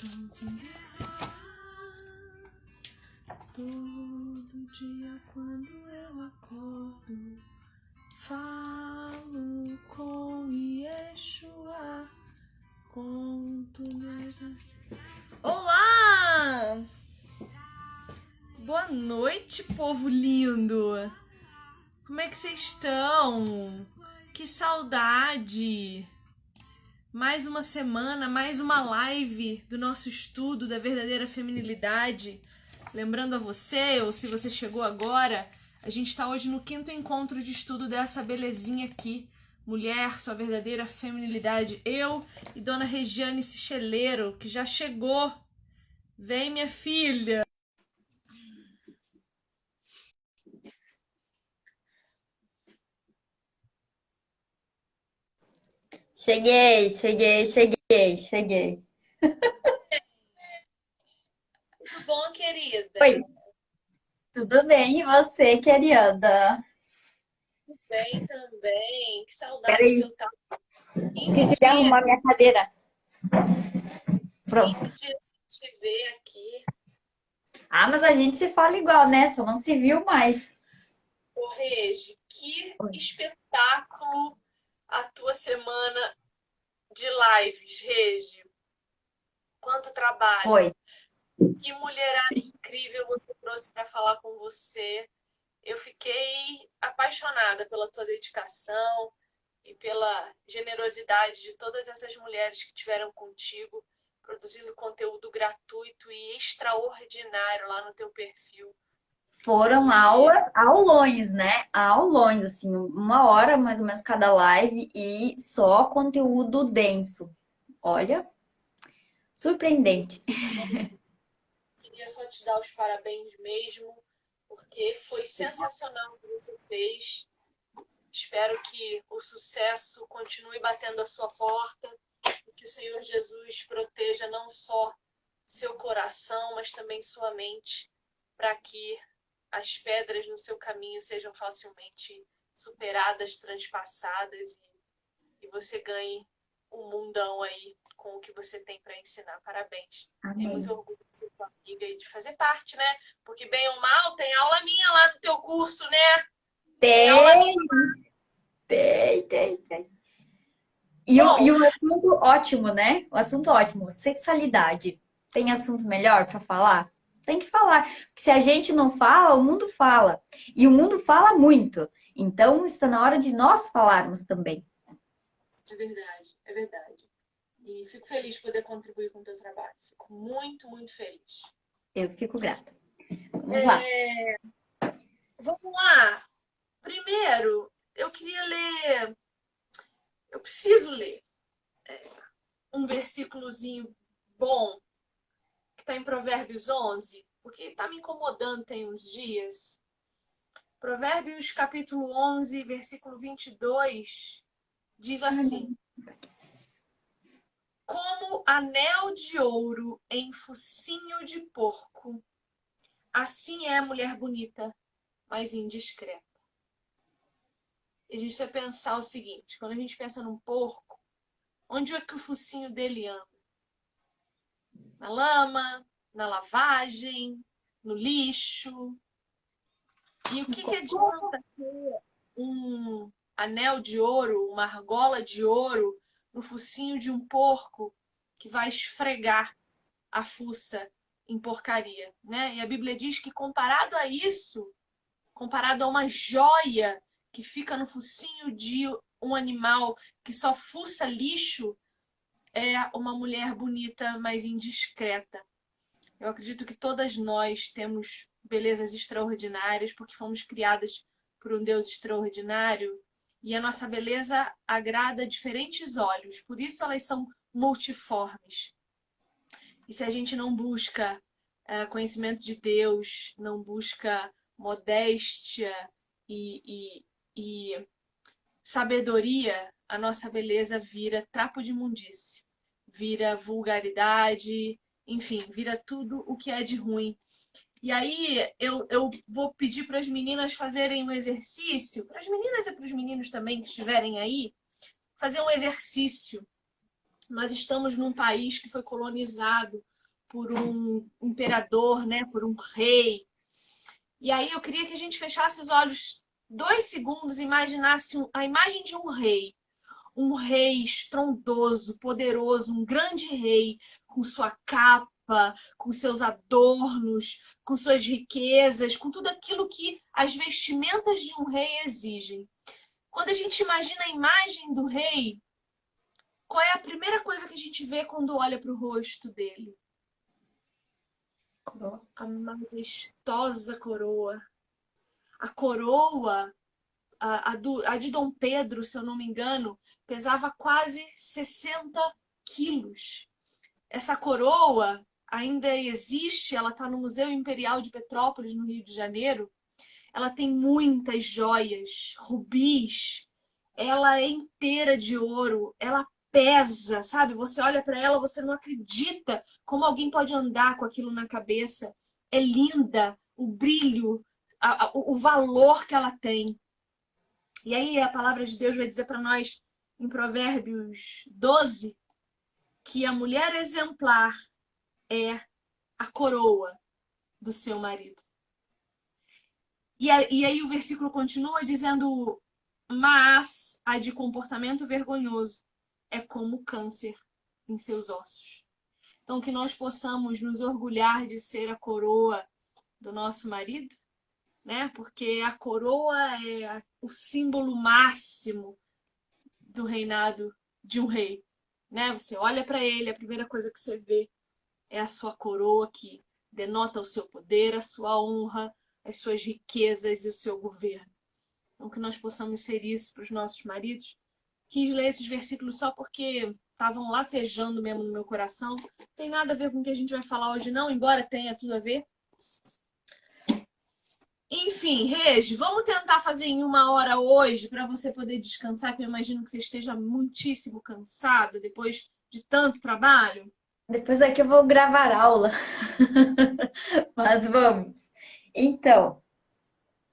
Todo dia quando eu acordo, falo com Yeshua, conto minhas... Olá! Boa noite, povo lindo! Como é que vocês estão? Que saudade! Mais uma semana, mais uma live do nosso estudo da verdadeira feminilidade. Lembrando a você, ou se você chegou agora, a gente está hoje no 5º encontro de estudo dessa belezinha aqui. Mulher, sua verdadeira feminilidade. Eu e Dona Regiane Sicheleiro, que já chegou. Vem, minha filha. Cheguei. Tudo bom, querida? Oi, tudo bem? E você, querida? Tudo bem também. Que saudade que Peraí, eu tava. 15 esqueci de dias, arrumar minha cadeira. Pronto. 15 dias sem te ver aqui. Ah, mas a gente se fala igual, né? Só não se viu mais. Ô, Regi, que Oi. espetáculo a tua semana de lives, Regi. Quanto trabalho. Foi. Que mulherada incrível você trouxe para falar com você. Eu fiquei apaixonada pela tua dedicação e pela generosidade de todas essas mulheres que tiveram contigo, produzindo conteúdo gratuito e extraordinário lá no teu perfil. Foram E aulas, aulões, né? Aulões, assim, 1 hora mais ou menos cada live e só conteúdo denso. Olha, surpreendente. queria só te dar os parabéns mesmo, porque foi sensacional o que você fez. Espero que o sucesso continue batendo a sua porta e que o Senhor Jesus proteja não só seu coração, mas também sua mente, para que as pedras no seu caminho sejam facilmente superadas, transpassadas e você ganhe um mundão aí com o que você tem para ensinar. Parabéns. Tenho muito Amém. orgulho de ser tua amiga e de fazer parte, né? Porque bem ou mal, tem aula minha lá no teu curso, né? Tem aula minha. Tem, tem. E Bom, o assunto ótimo, né? O assunto ótimo, sexualidade. Tem assunto melhor para falar? Tem que falar. Porque se a gente não fala, o mundo fala. E o mundo fala muito. Então está na hora de nós falarmos também. é verdade, é verdade. E fico feliz de poder contribuir com o teu trabalho. Fico muito, muito feliz. Eu fico grata. Vamos lá. É, vamos lá. Primeiro, eu queria ler, eu preciso ler um versículozinho bom que está em Provérbios 11, porque está me incomodando tem uns dias. Provérbios capítulo 11, versículo 22, diz Ai, assim: não. como anel de ouro em focinho de porco, assim é a mulher bonita, mas indiscreta. E a gente vai pensar o seguinte: quando a gente pensa num porco, onde é que o focinho dele anda? Na lama, na lavagem, no lixo. E o que adianta ter um anel de ouro, uma argola de ouro no focinho de um porco que vai esfregar a fuça em porcaria, né? E a Bíblia diz que comparado a isso, comparado a uma joia que fica no focinho de um animal que só fuça lixo, é uma mulher bonita, mas indiscreta. Eu acredito que todas nós temos belezas extraordinárias porque fomos criadas por um Deus extraordinário e a nossa beleza agrada diferentes olhos, por isso elas são multiformes. E se a gente não busca conhecimento de Deus, não busca modéstia e sabedoria, a nossa beleza vira trapo de imundície, vira vulgaridade, enfim, vira tudo o que é de ruim. E aí eu vou pedir para as meninas fazerem um exercício, para as meninas e para os meninos também que estiverem aí, fazer um exercício. Nós estamos num país que foi colonizado por um imperador, né? Por um rei. E aí eu queria que a gente fechasse os olhos 2 segundos e imaginasse a imagem de um rei estrondoso, poderoso, um grande rei, com sua capa, com seus adornos, com suas riquezas, com tudo aquilo que as vestimentas de um rei exigem. Quando a gente imagina a imagem do rei, qual é a primeira coisa que a gente vê quando olha para o rosto dele? Coroa. A majestosa coroa. A coroa, a de Dom Pedro, se eu não me engano, pesava quase 60 quilos. Essa coroa ainda existe, ela está no Museu Imperial de Petrópolis, no Rio de Janeiro. Ela tem muitas joias, rubis, ela é inteira de ouro, ela pesa, sabe? Você olha para ela, você não acredita como alguém pode andar com aquilo na cabeça. É linda, o brilho, o valor que ela tem. E aí a palavra de Deus vai dizer para nós em Provérbios 12 que a mulher exemplar é a coroa do seu marido. E aí o versículo continua dizendo: mas a de comportamento vergonhoso é como câncer em seus ossos. Então, que nós possamos nos orgulhar de ser a coroa do nosso marido, né? Porque a coroa é o símbolo máximo do reinado de um rei, né? Você olha para ele, a primeira coisa que você vê é a sua coroa, que denota o seu poder, a sua honra, as suas riquezas e o seu governo. Então, que nós possamos ser isso para os nossos maridos. Quis ler esses versículos só porque estavam latejando mesmo no meu coração. Não tem nada a ver com o que a gente vai falar hoje, não, embora tenha tudo a ver. Enfim, Regi, vamos tentar fazer em 1 hora hoje para você poder descansar, porque eu imagino que você esteja muitíssimo cansada depois de tanto trabalho. Depois aqui eu vou gravar aula. Mas vamos. Então,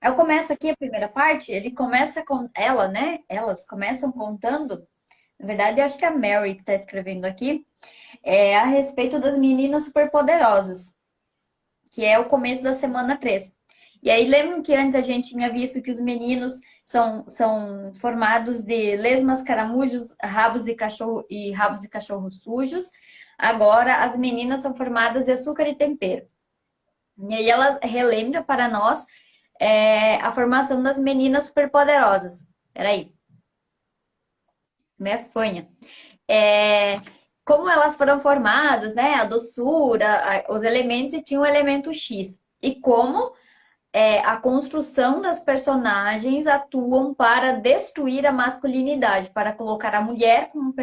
eu começo aqui a primeira parte, ele começa com ela, né? Elas começam contando. Na verdade, eu acho que é a Mary que está escrevendo aqui, a respeito das meninas superpoderosas, que é o começo da semana 3. E aí, lembram que antes a gente tinha visto que os meninos são formados de lesmas, caramujos, rabos e cachorros sujos. Agora, as meninas são formadas de açúcar e tempero. E aí, ela relembra para nós a formação das meninas superpoderosas. Peraí, minha fanha. É, como elas foram formadas, né? A doçura, os elementos e tinha o elemento X. E como a construção das personagens atuam para destruir a masculinidade, para colocar a mulher como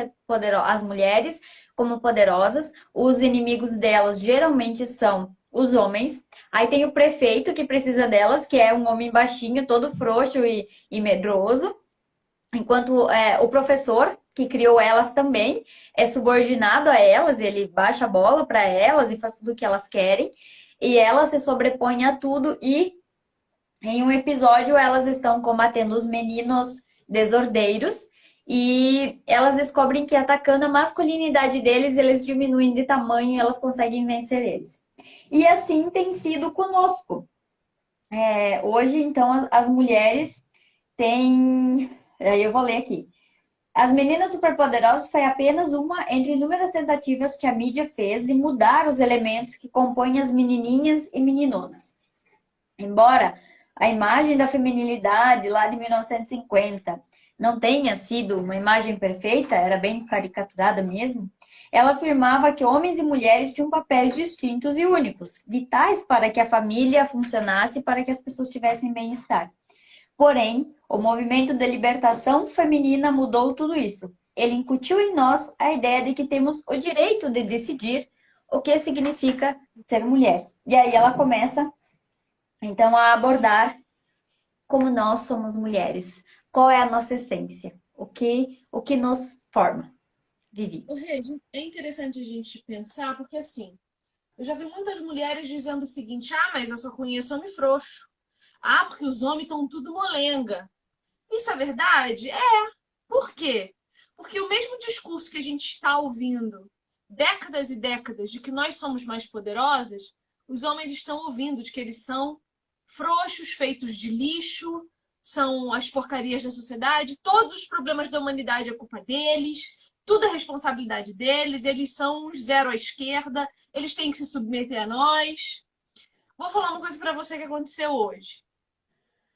as mulheres como poderosas. Os inimigos delas geralmente são os homens. Aí tem o prefeito que precisa delas, que é um homem baixinho, todo frouxo e medroso. Enquanto o professor que criou elas também é subordinado a elas, ele baixa a bola para elas e faz tudo o que elas querem. E elas se sobrepõem a tudo e em um episódio, elas estão combatendo os meninos desordeiros e elas descobrem que atacando a masculinidade deles, eles diminuem de tamanho e elas conseguem vencer eles. E assim tem sido conosco. Hoje, então, as mulheres têm. Eu vou ler aqui. As Meninas Superpoderosas foi apenas uma entre inúmeras tentativas que a mídia fez de mudar os elementos que compõem as menininhas e meninonas. Embora a imagem da feminilidade lá de 1950 não tenha sido uma imagem perfeita, era bem caricaturada mesmo, ela afirmava que homens e mulheres tinham papéis distintos e únicos, vitais para que a família funcionasse e para que as pessoas tivessem bem-estar. Porém, o movimento de libertação feminina mudou tudo isso. Ele incutiu em nós a ideia de que temos o direito de decidir o que significa ser mulher. E aí ela começa então, a abordar como nós somos mulheres. Qual é a nossa essência? O que nos forma, Vivi? Regi, é interessante a gente pensar, porque assim, eu já vi muitas mulheres dizendo o seguinte: ah, mas eu só conheço homem frouxo. Ah, porque os homens estão tudo molenga. Isso é verdade? É. Por quê? Porque o mesmo discurso que a gente está ouvindo décadas e décadas de que nós somos mais poderosas, os homens estão ouvindo de que eles são frouxos, feitos de lixo, são as porcarias da sociedade, todos os problemas da humanidade é culpa deles, tudo é responsabilidade deles, eles são os zero à esquerda, eles têm que se submeter a nós. Vou falar uma coisa para você que aconteceu hoje.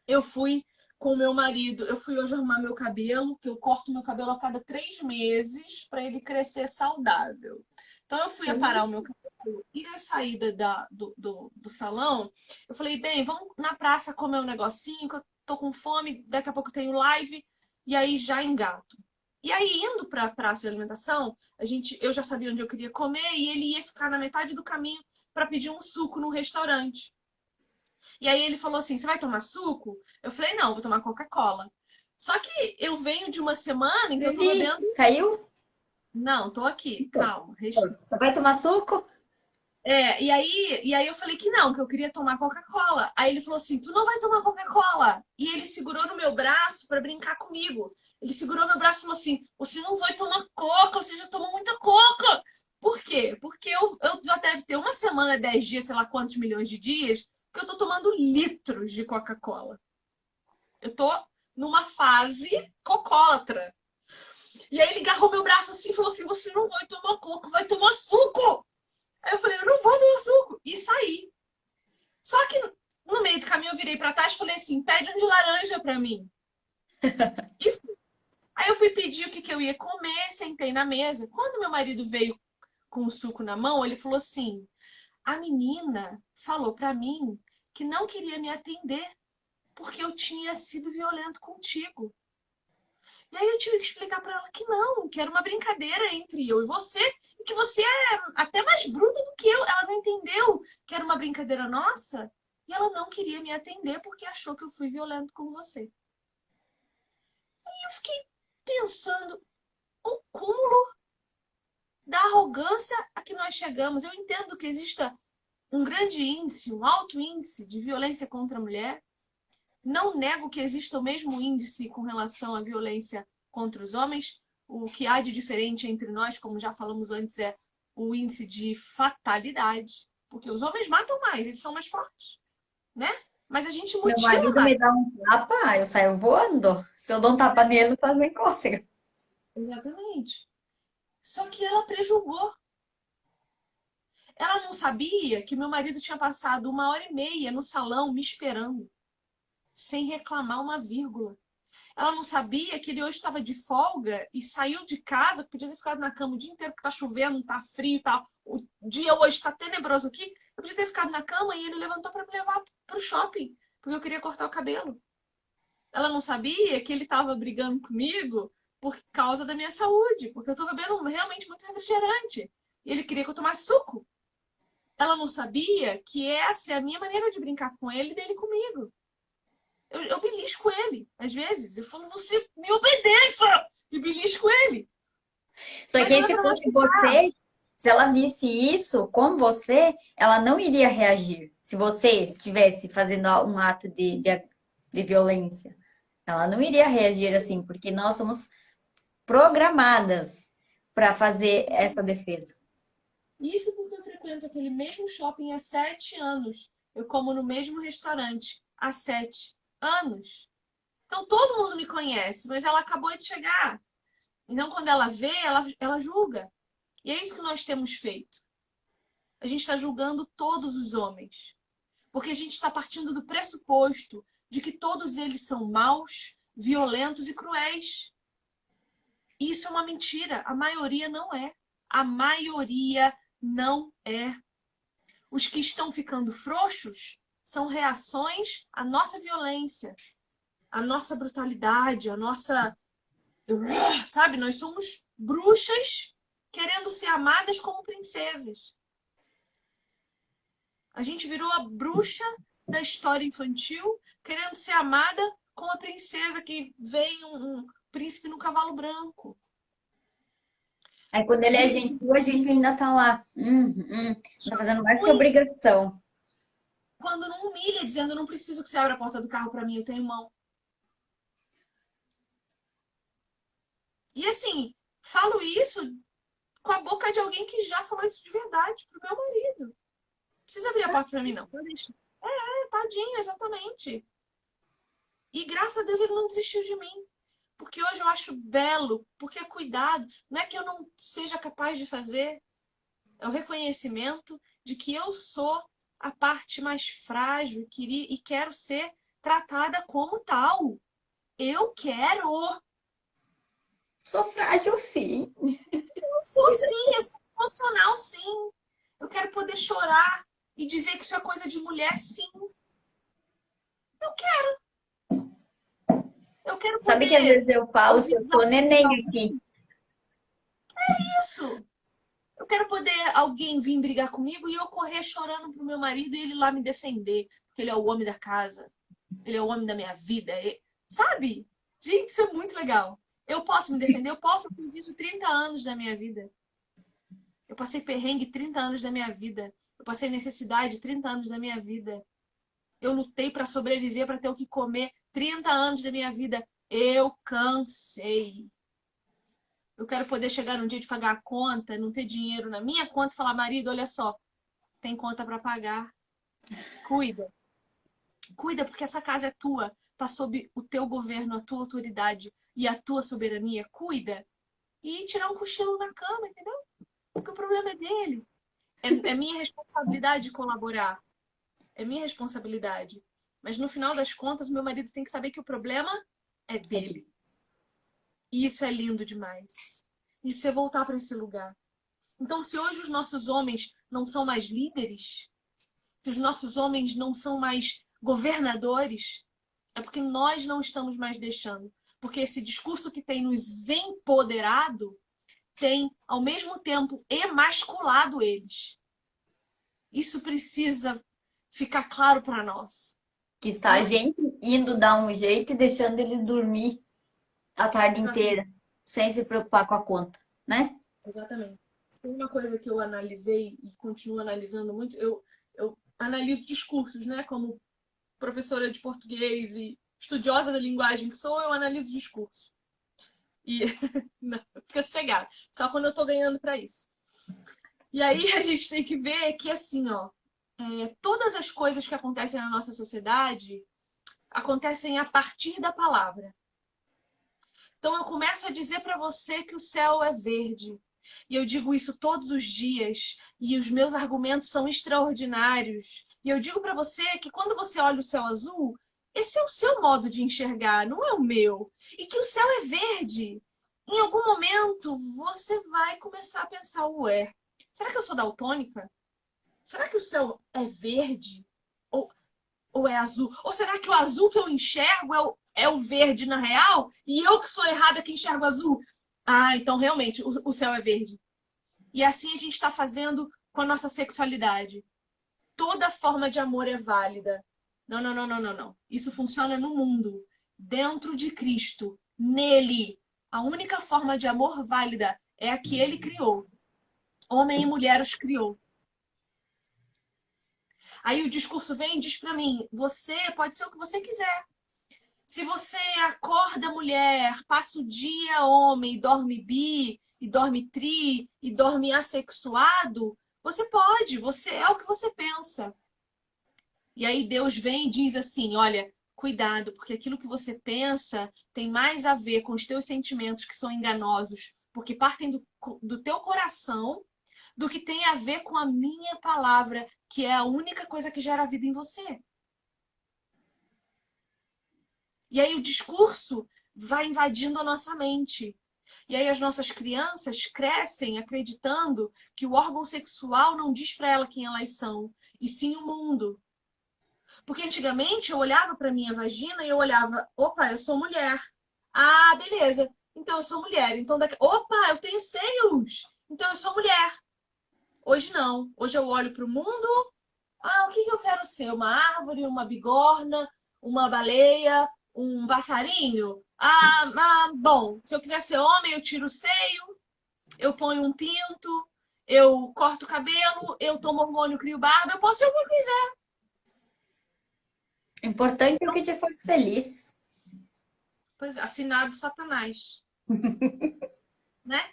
Eu fui com o meu marido, eu fui hoje arrumar meu cabelo, que eu corto meu cabelo a cada 3 meses para ele crescer saudável. Então eu fui aparar o meu cabelo e na saída do salão, eu falei, bem, vamos na praça comer um negocinho, que eu tô com fome, daqui a pouco tenho live, e aí já engato. E aí, indo para a praça de alimentação, eu já sabia onde eu queria comer e ele ia ficar na metade do caminho para pedir um suco no restaurante. E aí ele falou assim: você vai tomar suco? Eu falei: não, vou tomar Coca-Cola. Só que eu venho de uma semana em que eu tô Vivi, bebendo. caiu? Não, tô aqui, Então, calma, respira. você vai tomar suco? E aí eu falei que não, que eu queria tomar Coca-Cola. Aí ele falou assim: tu não vai tomar Coca-Cola. E ele segurou no meu braço para brincar comigo. Ele segurou meu braço e falou assim: você não vai tomar Coca, você já tomou muita Coca. Por quê? Porque eu já deve ter uma semana, 10 dias, sei lá quantos milhões de dias, que eu tô tomando litros de Coca-Cola. Eu tô numa fase cocólatra. E aí ele agarrou meu braço assim e falou assim: você não vai tomar coco, vai tomar suco. Aí eu falei: eu não vou tomar suco. E saí. Só que no meio do caminho eu virei pra trás e falei assim: pede um de laranja pra mim. E fui. Aí eu fui pedir o que eu ia comer, sentei na mesa. Quando meu marido veio com o suco na mão, ele falou assim: a menina falou pra mim que não queria me atender porque eu tinha sido violento contigo. E aí eu tive que explicar pra ela que não, que era uma brincadeira entre eu e você, e que você é até mais bruta do que eu. Ela não entendeu que era uma brincadeira nossa, e ela não queria me atender porque achou que eu fui violento com você. E eu fiquei pensando o cúmulo da arrogância a que nós chegamos. Eu entendo que exista um grande índice, um alto índice de violência contra a mulher. Não nego que exista o mesmo índice com relação à violência contra os homens. O que há de diferente entre nós, como já falamos antes, é o índice de fatalidade. Porque os homens matam mais, eles são mais fortes, né? Mas a gente Meu mutila marido mais. me dá um tapa, eu saio voando. Se eu dou um tapa nele, não faz nem cócega. Exatamente. Só que ela prejulgou. Ela não sabia que meu marido tinha passado 1 hora e meia no salão me esperando, sem reclamar uma vírgula. Ela não sabia que ele hoje estava de folga e saiu de casa, podia ter ficado na cama o dia inteiro, porque tá chovendo, tá frio, tá... o dia hoje tá tenebroso aqui. Eu podia ter ficado na cama e ele levantou para me levar pro shopping, porque eu queria cortar o cabelo. Ela não sabia que ele estava brigando comigo por causa da minha saúde, porque eu tô bebendo realmente muito refrigerante. E ele queria que eu tomasse suco. Ela não sabia que essa é a minha maneira de brincar com ele e dele comigo. Eu belisco ele, às vezes. Eu falo, você me obedeça! E belisco ele. Só Mas que não aí, é se pra fosse machucar. você, se ela visse isso com você, ela não iria reagir. Se você estivesse fazendo um ato de violência, ela não iria reagir assim, porque nós somos programadas para fazer essa defesa. Isso porque eu frequento aquele mesmo shopping há 7 anos. Eu como no mesmo restaurante há 7 anos. Então todo mundo me conhece, mas ela acabou de chegar. Então quando ela vê, ela julga. E é isso que nós temos feito. A gente está julgando todos os homens. Porque a gente está partindo do pressuposto de que todos eles são maus, violentos e cruéis. E isso é uma mentira. A maioria não é. A maioria não é. Os que estão ficando frouxos são reações à nossa violência, à nossa brutalidade, à nossa. Sabe, nós somos bruxas querendo ser amadas como princesas. A gente virou a bruxa da história infantil, querendo ser amada como a princesa que vem um príncipe no cavalo branco. Aí quando ele é E gentil, a gente ainda tá lá. Não tá fazendo mais que muito obrigação. quando não humilha, dizendo: eu não preciso que você abra a porta do carro para mim, eu tenho mão. E assim, falo isso com a boca de alguém que já falou isso de verdade pro meu marido. Não precisa abrir a porta pra mim, não. Tadinho, exatamente. E graças a Deus ele não desistiu de mim. Porque hoje eu acho belo, porque é cuidado. Não é que eu não seja capaz de fazer, é o reconhecimento de que eu sou a parte mais frágil e quero ser tratada como tal. Eu quero. Sou frágil, sim. Eu sou sim, eu sou emocional, sim. Eu quero poder chorar e dizer que isso é coisa de mulher, sim. Eu quero. Eu quero Sabe que às poder vezes eu falo que ouvir eu sou desafio de neném aqui. isso. Eu quero poder alguém vir brigar comigo e eu correr chorando pro meu marido e ele lá me defender. Porque ele é o homem da casa. Ele é o homem da minha vida. Sabe? Gente, isso é muito legal. Eu posso me defender, eu posso. Eu fiz isso 30 anos da minha vida. Eu passei perrengue 30 anos da minha vida. Eu passei necessidade 30 anos da minha vida. Eu lutei para sobreviver, para ter o que comer 30 anos da minha vida. Eu cansei. Eu quero poder chegar no dia de pagar a conta, não ter dinheiro na minha conta e falar, marido, olha só, tem conta para pagar. Cuida. Cuida, porque essa casa é tua. Tá sob o teu governo, a tua autoridade e a tua soberania. Cuida. E tirar um cochilo na cama, entendeu? Porque o problema é dele. É minha responsabilidade colaborar. É minha responsabilidade. Mas no final das contas, meu marido tem que saber que o problema é dele. E isso é lindo demais. A gente precisa voltar para esse lugar. Então, se hoje os nossos homens não são mais líderes, se os nossos homens não são mais governadores, é porque nós não estamos mais deixando. Porque esse discurso que tem nos empoderado tem, ao mesmo tempo, emasculado eles. Isso precisa ficar claro para nós, Que está a né? gente indo dar um jeito e deixando eles dormir a tarde Exatamente. inteira, sem se preocupar com a conta, né? Exatamente. Tem uma coisa que eu analisei e continuo analisando muito. Eu analiso discursos, né? Como professora de português e estudiosa da linguagem que sou, eu analiso discurso. E não, fica sossegado. Só quando eu tô ganhando para isso. E aí a gente tem que ver que, assim, ó, todas as coisas que acontecem na nossa sociedade acontecem a partir da palavra. Então eu começo a dizer para você que o céu é verde. E eu digo isso todos os dias. E os meus argumentos são extraordinários. E eu digo para você que quando você olha o céu azul, esse é o seu modo de enxergar, não é o meu. E que o céu é verde. Em algum momento você vai começar a pensar, ué, será que eu sou daltônica? Será que o céu é verde? Ou, ou é azul? Ou será que o azul que eu enxergo é o verde na real? E eu que sou errada que enxergo azul? Ah, então realmente o céu é verde. E assim a gente está fazendo com a nossa sexualidade. Toda forma de amor é válida. Não, não, não, não, não, não. Isso funciona no mundo, dentro de Cristo, nele. A única forma de amor válida é a que ele criou. Homem e mulher os criou. Aí o discurso vem e diz para mim: você pode ser o que você quiser. Se você acorda mulher, passa o dia homem, e dorme bi, e dorme tri, e dorme assexuado, você pode, você é o que você pensa. E aí Deus vem e diz assim: olha, cuidado, porque aquilo que você pensa tem mais a ver com os teus sentimentos que são enganosos, porque partem do teu coração, do que tem a ver com a minha palavra, que é a única coisa que gera vida em você. E aí o discurso vai invadindo a nossa mente. E aí as nossas crianças crescem acreditando que o órgão sexual não diz para ela quem elas são, e sim o mundo. Porque antigamente eu olhava para minha vagina e eu olhava, opa, eu sou mulher. Ah, beleza. Então eu sou mulher. Então opa, eu tenho seios. Então eu sou mulher. Hoje não. Hoje eu olho para o mundo. Ah, o que eu quero ser? Uma árvore, uma bigorna, uma baleia, um passarinho? Bom, se eu quiser ser homem, eu tiro o seio, eu ponho um pinto, eu corto o cabelo, eu tomo hormônio, crio barba, eu posso ser o que eu quiser. O importante é o que te faz feliz. Pois, assinado Satanás, né?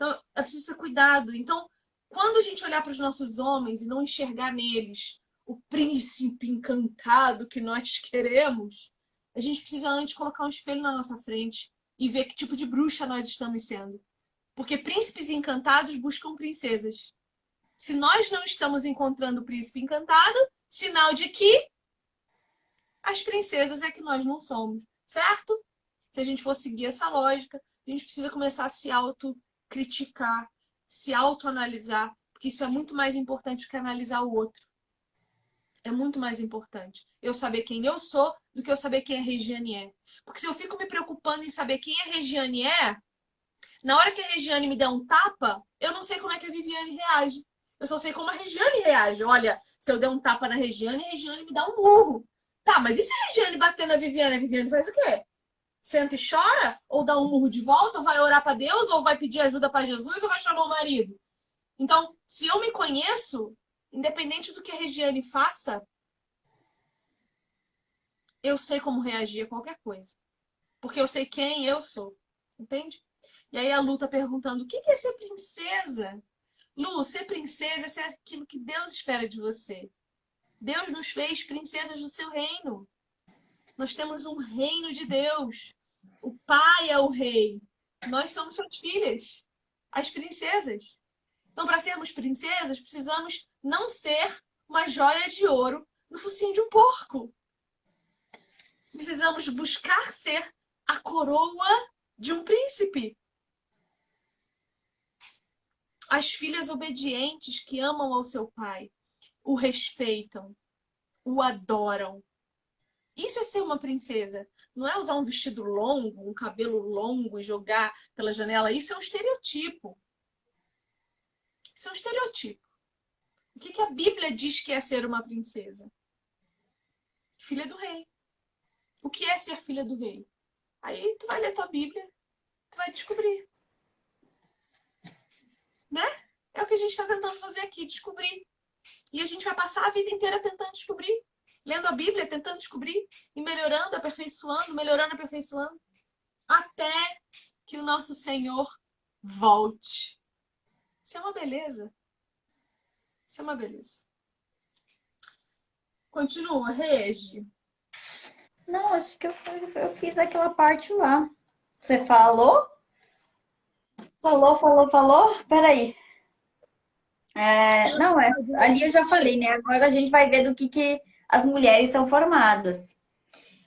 Então, é preciso ter cuidado. Então, quando a gente olhar para os nossos homens e não enxergar neles o príncipe encantado que nós queremos, a gente precisa antes colocar um espelho na nossa frente e ver que tipo de bruxa nós estamos sendo. Porque príncipes encantados buscam princesas. Se nós não estamos encontrando o príncipe encantado, sinal de que as princesas é que nós não somos, certo? Se a gente for seguir essa lógica, a gente precisa começar a se autocriticar, se autoanalisar, porque isso é muito mais importante do que analisar o outro. É muito mais importante eu saber quem eu sou do que eu saber quem a Regiane é. Porque se eu fico me preocupando em saber quem a Regiane é, na hora que a Regiane me der um tapa, eu não sei como é que a Viviane reage. Eu só sei como a Regiane reage. Olha, se eu der um tapa na Regiane, a Regiane me dá um murro. Tá, mas e se a Regiane bater na Viviane? A Viviane faz o quê? Senta e chora? Ou dá um murro de volta? Ou vai orar para Deus? Ou vai pedir ajuda para Jesus? Ou vai chamar o marido? Então, se eu me conheço, independente do que a Regiane faça, eu sei como reagir a qualquer coisa. Porque eu sei quem eu sou. Entende? E aí a Lu tá perguntando: o que é ser princesa? Lu, ser princesa é ser aquilo que Deus espera de você. Deus nos fez princesas do seu reino. Nós temos um reino de Deus. O Pai é o rei. Nós somos suas filhas, as princesas. Então, para sermos princesas, precisamos não ser uma joia de ouro no focinho de um porco. Precisamos buscar ser a coroa de um príncipe. As filhas obedientes que amam ao seu pai, o respeitam, o adoram. Isso é ser uma princesa. Não é usar um vestido longo, um cabelo longo e jogar pela janela. Isso é um estereotipo. Isso é um estereotipo. O que a Bíblia diz que é ser uma princesa? Filha do rei. O que é ser filha do rei? Aí tu vai ler tua Bíblia, tu vai descobrir. Né? É o que a gente está tentando fazer aqui, descobrir. E a gente vai passar a vida inteira tentando descobrir. Lendo a Bíblia, tentando descobrir. E melhorando, aperfeiçoando, melhorando, aperfeiçoando. Até que o nosso Senhor volte. Isso é uma beleza. Isso é uma beleza. Continua, Regi. Não, acho que eu fiz aquela parte lá. Você falou? Falou. Peraí. Não, ali eu já falei, né? Agora a gente vai ver do que as mulheres são formadas.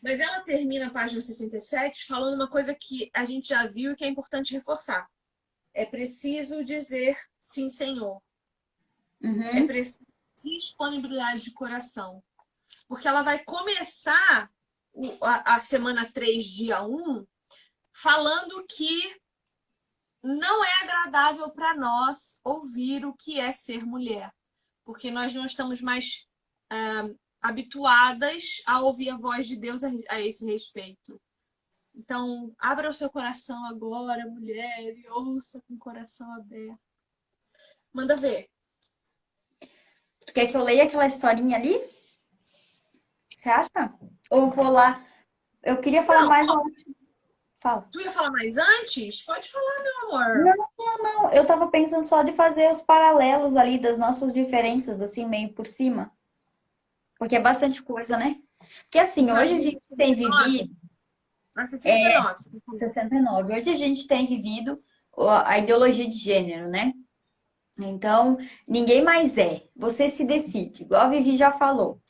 Mas ela termina a página 67 falando uma coisa que a gente já viu e que é importante reforçar. É preciso dizer sim, Senhor. É Uhum. preciso disponibilidade de coração. Porque ela vai começar a semana 3, dia 1, falando que não é agradável para nós ouvir o que é ser mulher. Porque nós não estamos mais habituadas a ouvir a voz de Deus a esse respeito. Então, abra o seu coração agora, mulher, e ouça com o coração aberto. Manda ver. Tu quer que eu leia aquela historinha ali? Você acha? Ou vou lá? Eu queria falar Não, mais ó, uma. Fala. tu ia falar mais antes? Pode falar, meu Não, amor. não. Eu tava pensando só de fazer os paralelos ali das nossas diferenças, assim, meio por cima. Porque é bastante coisa, né? Porque Na assim, hoje a página gente tem 69? vivido Na 69. 69. Hoje a gente tem vivido a ideologia de gênero, né? Então, ninguém mais é. Você se decide, igual a Vivi já falou.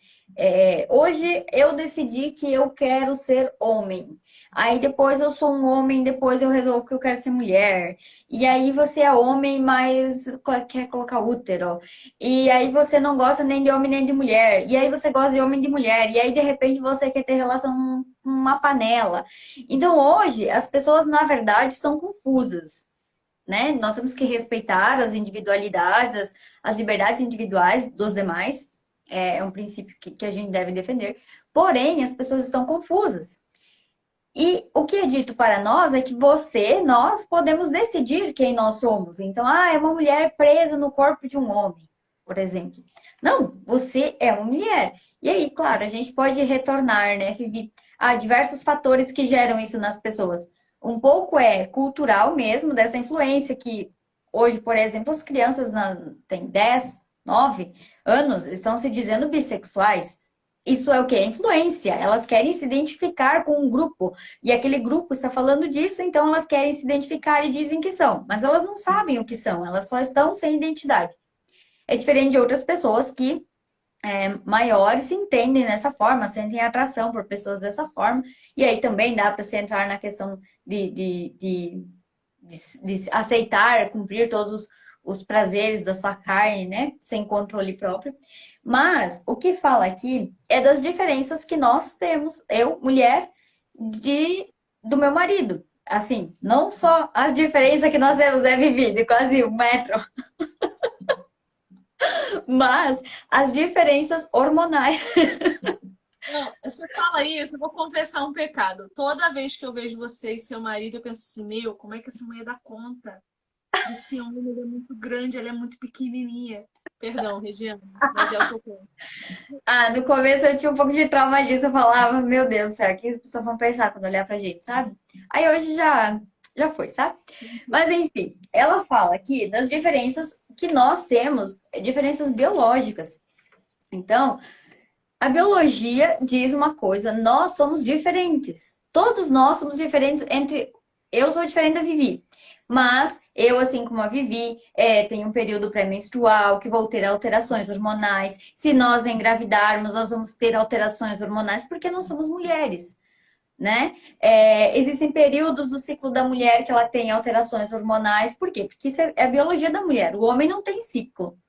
Hoje eu decidi que eu quero ser homem. Aí depois eu sou um homem, depois eu resolvo que eu quero ser mulher. E aí você é homem, mas quer colocar útero. E aí você não gosta nem de homem nem de mulher. E aí você gosta de homem e de mulher. E aí de repente você quer ter relação com uma panela. Então hoje as pessoas na verdade estão confusas, né? Nós temos que respeitar as individualidades, as liberdades individuais dos demais. É um princípio que a gente deve defender. Porém, as pessoas estão confusas. E o que é dito para nós é que nós podemos decidir quem nós somos. Então, é uma mulher presa no corpo de um homem, por exemplo. Não, você é uma mulher. E aí, claro, a gente pode retornar, né, Vivi? Há diversos fatores que geram isso nas pessoas. Um pouco é cultural mesmo, dessa influência que hoje, por exemplo, as crianças têm 10, 9 anos, estão se dizendo bissexuais. Isso é o quê? É influência. Elas querem se identificar com um grupo. E aquele grupo está falando disso, então elas querem se identificar e dizem que são. Mas elas não sabem o que são, elas só estão sem identidade. É diferente de outras pessoas que maiores se entendem dessa forma, sentem atração por pessoas dessa forma. E aí também dá para se entrar na questão de aceitar, cumprir todos os prazeres da sua carne, né? Sem controle próprio. Mas o que fala aqui é das diferenças que nós temos, eu, mulher, do meu marido. Assim, não só as diferenças que nós temos, né, Vivi, de quase 1 metro, mas as diferenças hormonais. Não, você fala isso, eu vou confessar um pecado. Toda vez que eu vejo você e seu marido, eu penso assim, meu, como é que essa mulher dá conta desse homem? Ele é muito grande, ela é muito pequenininha. Perdão, Regiane, mas é o que eu penso. Ah, no começo eu tinha um pouco de trauma disso, eu falava, meu Deus do céu, o que as pessoas vão pensar quando olhar pra gente, sabe? Aí hoje já foi, sabe? Mas enfim, ela fala aqui das diferenças que nós temos, diferenças biológicas. Então, a biologia diz uma coisa, nós somos diferentes. Todos nós somos diferentes entre. Eu sou diferente da Vivi, mas eu, assim como a Vivi, tenho um período pré-menstrual que vou ter alterações hormonais. Se nós engravidarmos, nós vamos ter alterações hormonais porque nós somos mulheres, né? Existem períodos do ciclo da mulher que ela tem alterações hormonais. Por quê? Porque isso é a biologia da mulher. O homem não tem ciclo.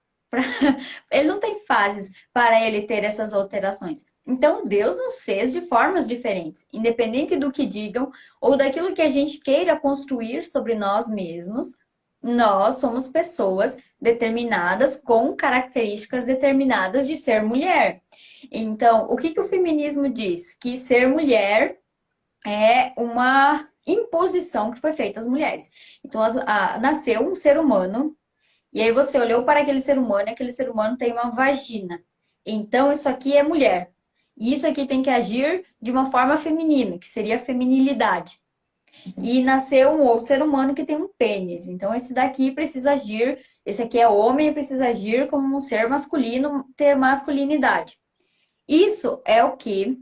Ele não tem fases para ele ter essas alterações. Então, Deus nos fez de formas diferentes, independente do que digam ou daquilo que a gente queira construir sobre nós mesmos. Nós somos pessoas determinadas com características determinadas de ser mulher. Então, o que que o feminismo diz? Que ser mulher é uma imposição que foi feita às mulheres. Então, nasceu um ser humano e aí você olhou para aquele ser humano e aquele ser humano tem uma vagina. Então isso aqui é mulher. E isso aqui tem que agir de uma forma feminina, que seria a feminilidade. E nasceu um outro ser humano que tem um pênis. Então esse daqui precisa agir, esse aqui é homem e precisa agir como um ser masculino, ter masculinidade. Isso é o que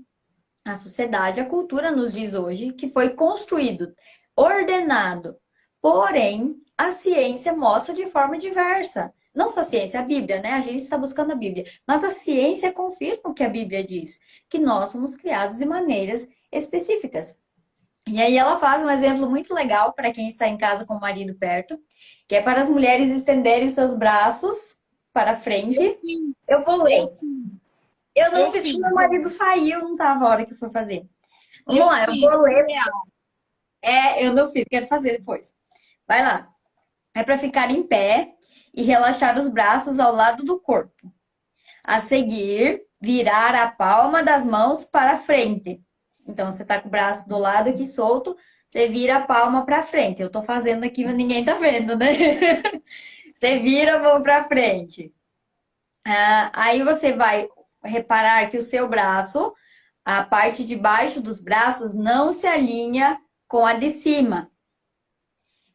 a sociedade, a cultura nos diz hoje, que foi construído, ordenado. Porém, a ciência mostra de forma diversa. Não só a ciência, a Bíblia, né? A gente está buscando a Bíblia. Mas a ciência confirma o que a Bíblia diz, que nós somos criados de maneiras específicas. E aí ela faz um exemplo muito legal para quem está em casa com o marido perto, que é para as mulheres estenderem os seus braços para Eu frente. fiz, Eu vou eu ler. fiz, Eu não eu fiz porque fiz, meu marido saiu, não estava a hora que foi fazer. Vamos eu lá, eu fiz, vou é ler. real. Eu não fiz, quero fazer depois. Vai lá. É para ficar em pé e relaxar os braços ao lado do corpo. A seguir, virar a palma das mãos para frente. Então, você tá com o braço do lado aqui solto, você vira a palma para frente. Eu tô fazendo aqui, mas ninguém tá vendo, né? Você vira a mão para frente. Aí você vai reparar que o seu braço, a parte de baixo dos braços, não se alinha com a de cima.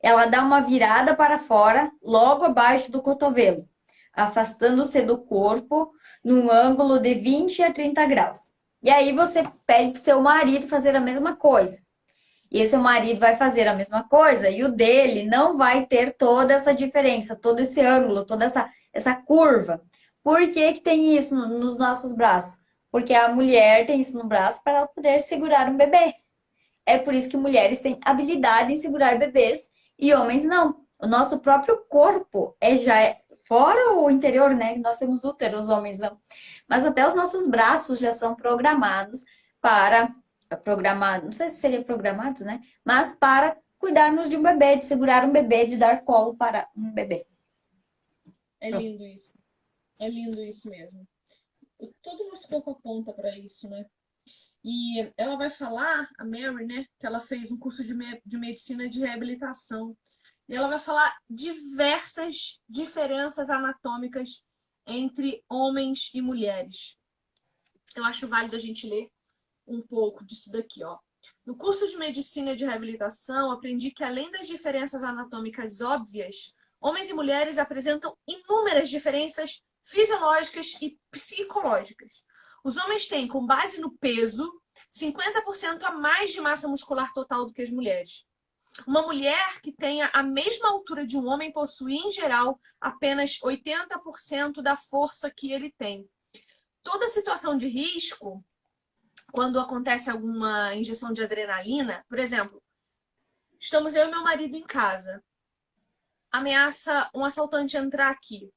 Ela dá uma virada para fora, logo abaixo do cotovelo, afastando-se do corpo num ângulo de 20 a 30 graus. E aí você pede para seu marido fazer a mesma coisa. E seu marido vai fazer a mesma coisa e o dele não vai ter toda essa diferença, todo esse ângulo, toda essa curva. Por que que tem isso nos nossos braços? Porque a mulher tem isso no braço para ela poder segurar um bebê. É por isso que mulheres têm habilidade em segurar bebês e homens não. O nosso próprio corpo fora o interior, né? Nós temos útero, os homens não. Mas até os nossos braços já são programados para não sei se seriam programados, né? Mas para cuidarmos de um bebê, de segurar um bebê, de dar colo para um bebê. É lindo isso. É lindo isso mesmo. Todo o nosso corpo aponta para isso, né? E ela vai falar, a Mary, né, que ela fez um curso de medicina de reabilitação. E ela vai falar diversas diferenças anatômicas entre homens e mulheres. Eu acho válido a gente ler um pouco disso daqui, ó. No curso de medicina de reabilitação, aprendi que além das diferenças anatômicas óbvias, Homens e mulheres apresentam inúmeras diferenças fisiológicas e psicológicas. Os homens têm, com base no peso, 50% a mais de massa muscular total do que as mulheres. Uma mulher que tenha a mesma altura de um homem possui, em geral, apenas 80% da força que ele tem. Toda situação de risco, quando acontece alguma injeção de adrenalina, por exemplo, estamos eu e meu marido em casa, ameaça um assaltante entrar aqui.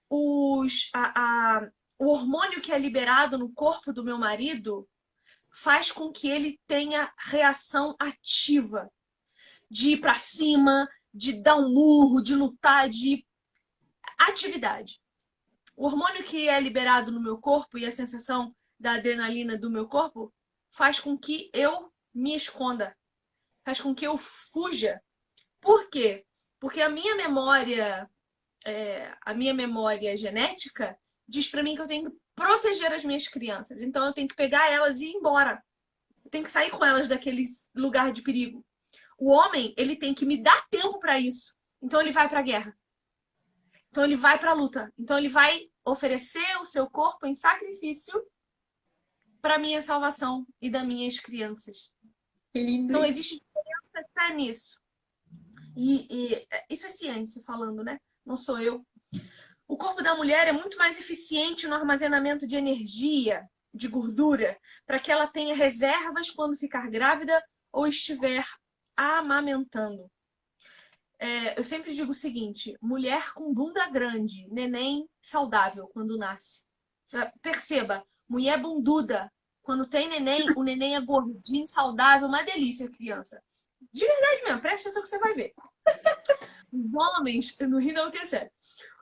O hormônio que é liberado no corpo do meu marido faz com que ele tenha reação ativa, de ir para cima, de dar um murro, de lutar, de atividade. O hormônio que é liberado no meu corpo e a sensação da adrenalina do meu corpo faz com que eu me esconda, faz com que eu fuja. Por quê? Porque a minha memória genética diz para mim que eu tenho que proteger as minhas crianças. Então eu tenho que pegar elas e ir embora. Eu tenho que sair com elas daquele lugar de perigo. O homem, ele tem que me dar tempo para isso. Então ele vai para a guerra. Então ele vai para a luta. Então ele vai oferecer o seu corpo em sacrifício para minha salvação e das minhas crianças. Que lindo Então isso. existe diferença até nisso. E isso é ciência falando, né? Não sou eu. O corpo da mulher é muito mais eficiente no armazenamento de energia, de gordura, para que ela tenha reservas quando ficar grávida ou estiver amamentando. Eu sempre digo o seguinte: mulher com bunda grande, neném saudável quando nasce. Já perceba, mulher bunduda, quando tem neném, o neném é gordinho, saudável, uma delícia, criança. De verdade mesmo, presta atenção que você vai ver. Os homens, no Rio não quer ser.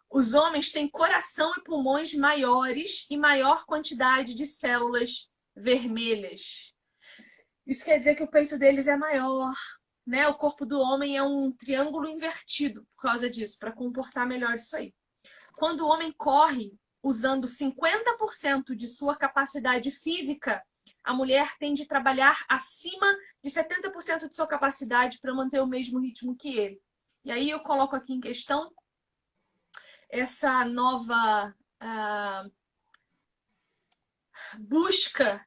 Os homens têm coração e pulmões maiores e maior quantidade de células vermelhas. Isso quer dizer que o peito deles é maior, né? O corpo do homem é um triângulo invertido por causa disso, para comportar melhor isso aí. Quando o homem corre usando 50% de sua capacidade física, a mulher tem de trabalhar acima de 70% de sua capacidade para manter o mesmo ritmo que ele. E aí eu coloco aqui em questão essa nova busca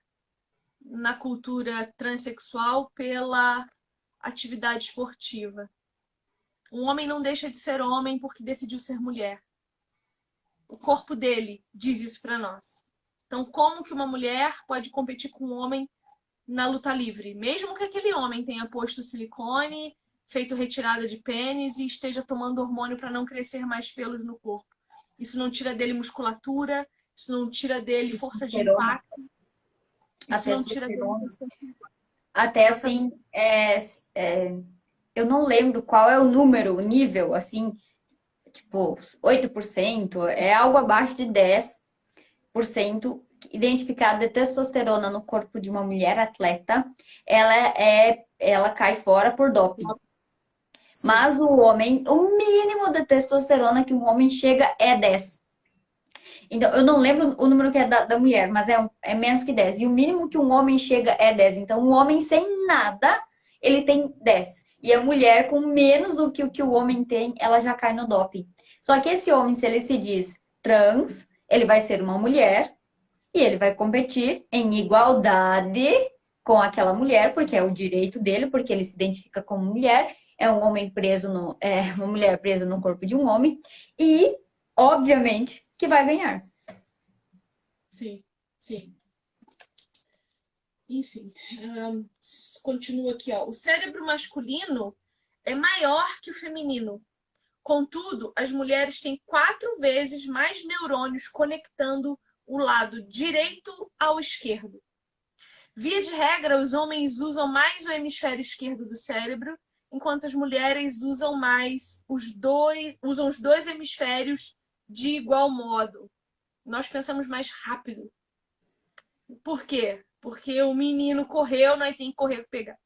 na cultura transexual pela atividade esportiva. Um homem não deixa de ser homem porque decidiu ser mulher. O corpo dele diz isso para nós. Então, como que uma mulher pode competir com um homem na luta livre? Mesmo que aquele homem tenha posto silicone, feito retirada de pênis e esteja tomando hormônio para não crescer mais pelos no corpo. Isso não tira dele musculatura, isso não tira dele força de impacto, isso não tira dele... Até assim, eu não lembro qual é o número, o nível, assim, tipo, 8%, é algo abaixo de 10% identificado de testosterona no corpo de uma mulher atleta, ela cai fora por doping. Sim. Mas o homem, o mínimo de testosterona que um homem chega é 10. Então, eu não lembro o número que é da mulher, mas é menos que 10. E o mínimo que um homem chega é 10. Então, um homem sem nada, ele tem 10. E a mulher, com menos do que o que o homem tem, ela já cai no doping. Só que esse homem, se ele se diz trans, ele vai ser uma mulher e ele vai competir em igualdade com aquela mulher, porque é o direito dele, porque ele se identifica como mulher. É um homem preso uma mulher presa no corpo de um homem. E, obviamente, que vai ganhar. Sim, sim. Enfim, continua aqui, ó. O cérebro masculino é maior que o feminino. Contudo, as mulheres têm 4 vezes mais neurônios conectando o lado direito ao esquerdo. Via de regra, os homens usam mais o hemisfério esquerdo do cérebro, enquanto as mulheres usam os dois hemisférios de igual modo. Nós pensamos mais rápido. Por quê? Porque o menino correu, nós temos que correr para pegar.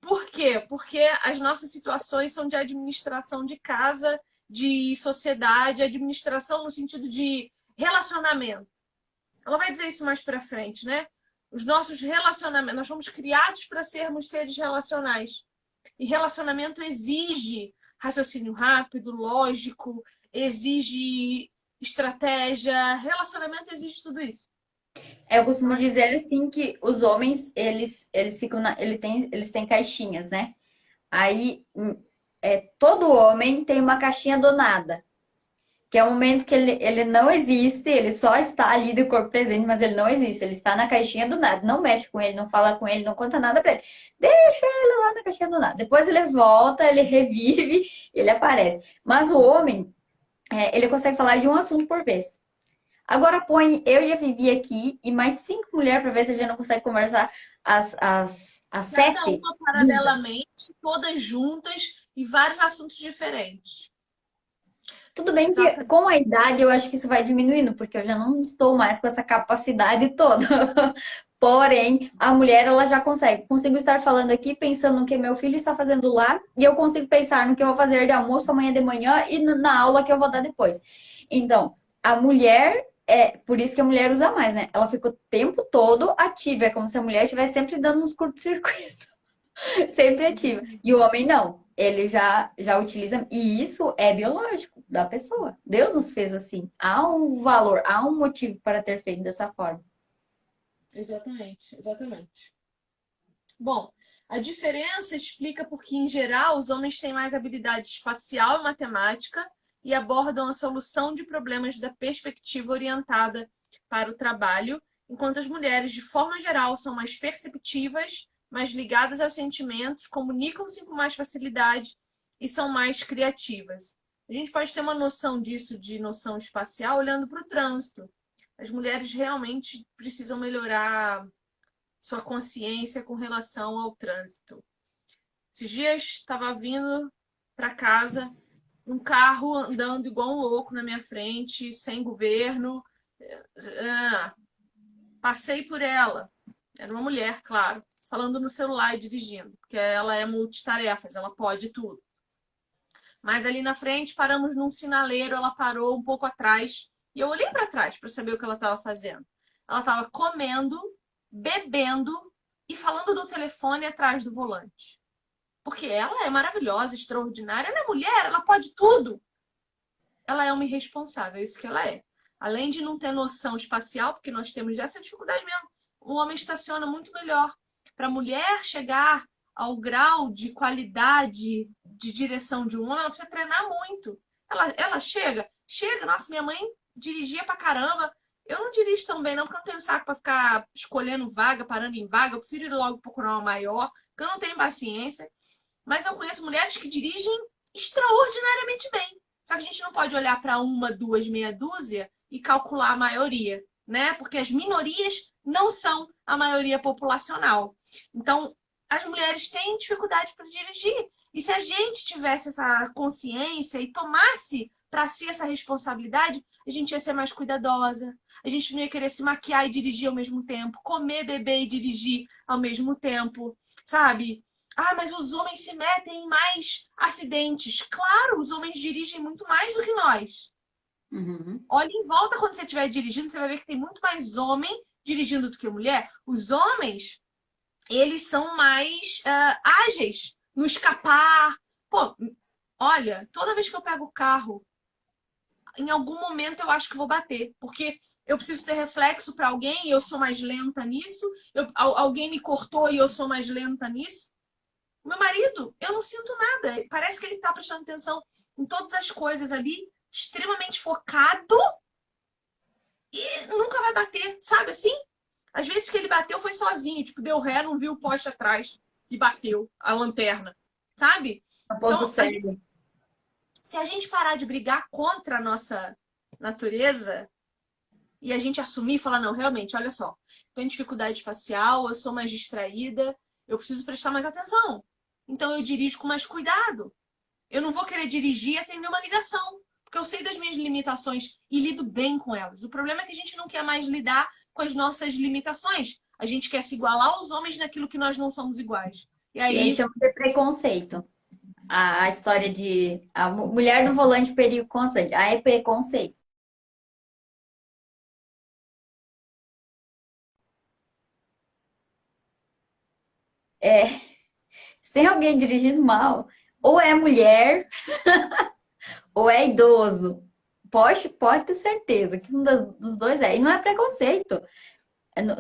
Por quê? Porque as nossas situações são de administração de casa, de sociedade, administração no sentido de relacionamento. Ela vai dizer isso mais para frente, né? Os nossos relacionamentos, nós fomos criados para sermos seres relacionais. E relacionamento exige raciocínio rápido, lógico, exige estratégia, relacionamento exige tudo isso. Eu Então, costumo acho dizer assim que os homens, eles ficam eles têm caixinhas, né? Aí, todo homem tem uma caixinha do nada, que é o momento que ele não existe, ele só está ali do corpo presente, mas ele não existe, ele está na caixinha do nada, não mexe com ele, não fala com ele, não conta nada pra ele. Deixa ele lá na caixinha do nada. Depois ele volta, ele revive, ele aparece. Mas o homem, ele consegue falar de um assunto por vez. Agora põe eu e a Vivi aqui e mais 5 mulheres para ver se a gente não consegue conversar as cada 7 uma juntas. paralelamente, todas juntas e vários assuntos diferentes. Tudo bem que Exatamente. com a idade eu acho que isso vai diminuindo, porque eu já não estou mais com essa capacidade toda. Porém, a mulher ela já consegue. Consigo estar falando aqui pensando no que meu filho está fazendo lá, e eu consigo pensar no que eu vou fazer de almoço amanhã de manhã e na aula que eu vou dar depois. Então, a mulher por isso que a mulher usa mais, né? Ela fica o tempo todo ativa, é como se a mulher estivesse sempre dando uns curtos-circuitos. Sempre ativa. E o homem não. Ele já utiliza. E isso é biológico da pessoa. Deus nos fez assim. Há um valor, há um motivo para ter feito dessa forma. Exatamente, exatamente. Bom, a diferença explica porque, em geral, os homens têm mais habilidade espacial e matemática e abordam a solução de problemas da perspectiva orientada para o trabalho, enquanto as mulheres, de forma geral, são mais perceptivas, mais ligadas aos sentimentos, comunicam-se com mais facilidade e são mais criativas. A gente pode ter uma noção disso, de noção espacial, olhando para o trânsito. As mulheres realmente precisam melhorar sua consciência com relação ao trânsito. Esses dias estava vindo para casa, um carro andando igual um louco na minha frente, sem governo. Ah, passei por ela. Era uma mulher, claro, falando no celular e dirigindo, porque ela é multitarefas, ela pode tudo. Mas ali na frente paramos num sinaleiro, ela parou um pouco atrás e eu olhei para trás para saber o que ela estava fazendo. Ela estava comendo, bebendo e falando do telefone atrás do volante. Porque ela é maravilhosa, extraordinária, ela é mulher, ela pode tudo. Ela é uma irresponsável, é isso que ela é. Além de não ter noção espacial, porque nós temos essa dificuldade mesmo, o homem estaciona muito melhor. Para a mulher chegar ao grau de qualidade de direção de um homem, ela precisa treinar muito. Ela chega, nossa, minha mãe dirigia pra caramba. Eu não dirijo tão bem, não, porque eu não tenho saco para ficar escolhendo vaga, parando em vaga. Eu prefiro ir logo procurar uma maior, porque eu não tenho paciência. Mas eu conheço mulheres que dirigem extraordinariamente bem. Só que a gente não pode olhar para uma, duas, meia dúzia e calcular a maioria, né? Porque as minorias não são a maioria populacional. Então, as mulheres têm dificuldade para dirigir. E se a gente tivesse essa consciência e tomasse para si essa responsabilidade, a gente ia ser mais cuidadosa. A gente não ia querer se maquiar e dirigir ao mesmo tempo, comer, beber e dirigir ao mesmo tempo, sabe? Ah, mas os homens se metem em mais acidentes. Claro, os homens dirigem muito mais do que nós. Uhum. Olha em volta quando você estiver dirigindo, você vai ver que tem muito mais homem dirigindo do que mulher. Os homens, eles são mais ágeis no escapar. Pô, olha, toda vez que eu pego o carro, em algum momento eu acho que vou bater, porque eu preciso ter reflexo para alguém e eu sou mais lenta nisso. Alguém me cortou e eu sou mais lenta nisso. Meu marido, eu não sinto nada. Parece que ele tá prestando atenção em todas as coisas ali, extremamente focado e nunca vai bater, sabe assim? Às vezes que ele bateu foi sozinho, tipo, deu ré, não viu o poste atrás e bateu a lanterna, sabe? Um pouco Então, cego. se a gente parar de brigar contra a nossa natureza e a gente assumir e falar, não, realmente, olha só, tenho dificuldade espacial, eu sou mais distraída, eu preciso prestar mais atenção. Então eu dirijo com mais cuidado. Eu não vou querer dirigir e atender uma ligação, porque eu sei das minhas limitações e lido bem com elas. O problema é que a gente não quer mais lidar com as nossas limitações. A gente quer se igualar aos homens naquilo que nós não somos iguais. E E aí aí, chama de preconceito. A história de a mulher no volante perigo constante. Ah, é preconceito. Se tem alguém dirigindo mal, ou é mulher ou é idoso. Pode ter certeza que dos dois é. E não é preconceito.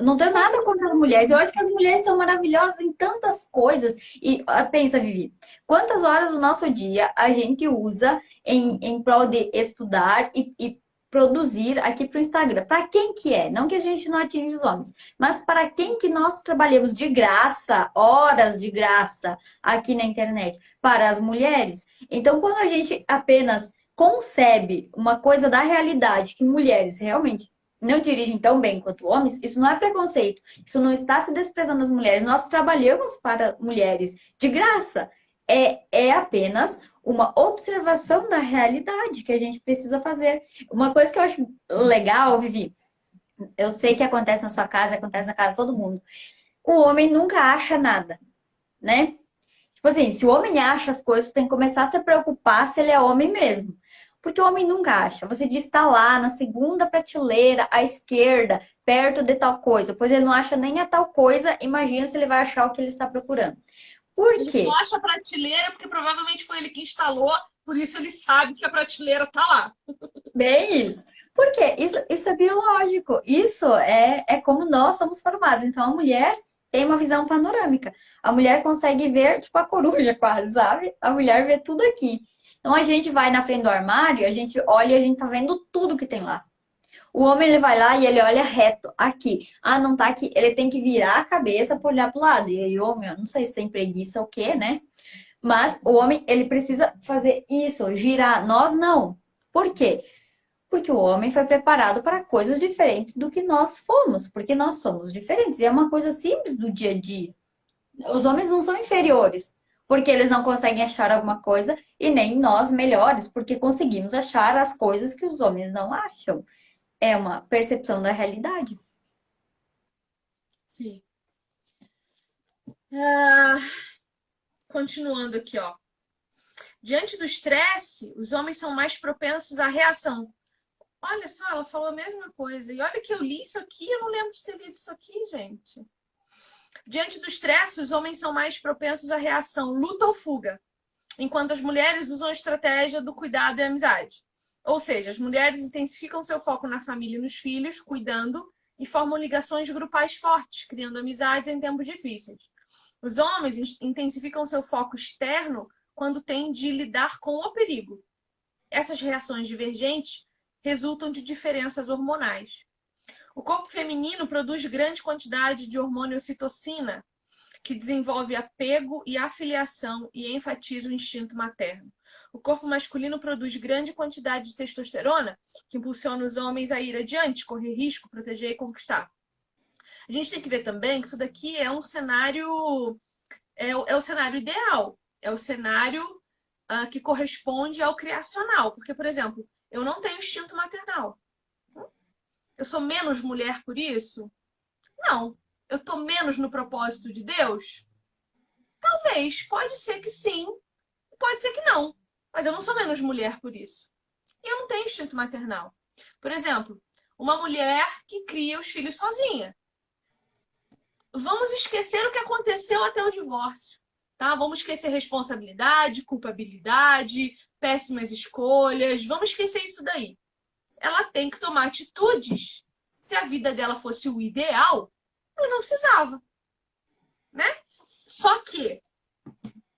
Não tenho Com nada contra as certeza. mulheres. Eu acho que as mulheres são maravilhosas em tantas coisas. E pensa, Vivi, quantas horas do nosso dia a gente usa em prol de estudar e produzir aqui para o Instagram? Para quem que é? Não que a gente não atinge os homens, mas para quem que nós trabalhamos de graça, horas de graça aqui na internet? Para as mulheres. Então, quando a gente apenas concebe uma coisa da realidade que mulheres realmente não dirigem tão bem quanto homens, isso não é preconceito. Isso não está se desprezando as mulheres. Nós trabalhamos para mulheres de graça. É apenas uma observação da realidade que a gente precisa fazer. Uma coisa que eu acho legal, Vivi, eu sei que acontece na sua casa, acontece na casa de todo mundo. O homem nunca acha nada, né? Tipo assim, se o homem acha as coisas, tem que começar a se preocupar se ele é homem mesmo. Porque o homem nunca acha. Você diz que está lá na segunda prateleira, à esquerda, perto de tal coisa. Pois ele não acha nem a tal coisa, imagina se ele vai achar o que ele está procurando. Por Ele só quê? acha a prateleira porque provavelmente foi ele que instalou, por isso ele sabe que a prateleira tá lá. Bem isso. Por quê? Isso é biológico. Isso é como nós somos formados. Então a mulher tem uma visão panorâmica. A mulher consegue ver, tipo a coruja quase, sabe? A mulher vê tudo aqui. Então a gente vai na frente do armário, a gente olha e a gente tá vendo tudo que tem lá. O homem ele vai lá e ele olha reto aqui. Ah, não tá aqui. Ele tem que virar a cabeça para olhar pro lado. E aí o homem, eu não sei se tem preguiça ou o quê, né? Mas o homem ele precisa fazer isso, girar. Nós não. Por quê? Porque o homem foi preparado para coisas diferentes do que nós fomos, porque nós somos diferentes. E é uma coisa simples do dia a dia. Os homens não são inferiores, porque eles não conseguem achar alguma coisa, e nem nós melhores, porque conseguimos achar as coisas que os homens não acham. É uma percepção da realidade. Sim. Ah, continuando aqui, ó. Diante do estresse, os homens são mais propensos à reação. Olha só, ela falou a mesma coisa. E olha que eu li isso aqui, eu não lembro de ter lido isso aqui, gente. Diante do estresse, os homens são mais propensos à reação luta ou fuga, enquanto as mulheres usam a estratégia do cuidado e amizade. Ou seja, as mulheres intensificam seu foco na família e nos filhos, cuidando e formam ligações grupais fortes, criando amizades em tempos difíceis. Os homens intensificam seu foco externo quando têm de lidar com o perigo. Essas reações divergentes resultam de diferenças hormonais. O corpo feminino produz grande quantidade de hormônio ocitocina, que desenvolve apego e afiliação e enfatiza o instinto materno. O corpo masculino produz grande quantidade de testosterona, que impulsiona os homens a ir adiante, correr risco, proteger e conquistar. A gente tem que ver também que isso daqui é um cenário, é o cenário ideal, é o cenário que corresponde ao criacional. Porque, por exemplo, eu não tenho instinto maternal. Eu sou menos mulher por isso? Não. Eu tô menos no propósito de Deus? Talvez. Pode ser que sim, pode ser que não. Mas eu não sou menos mulher por isso. E eu não tenho instinto maternal. Por exemplo, uma mulher que cria os filhos sozinha. Vamos esquecer o que aconteceu até o divórcio. Tá? Vamos esquecer responsabilidade, culpabilidade, péssimas escolhas. Vamos esquecer isso daí. Ela tem que tomar atitudes. Se a vida dela fosse o ideal, ela não precisava, né? Só que,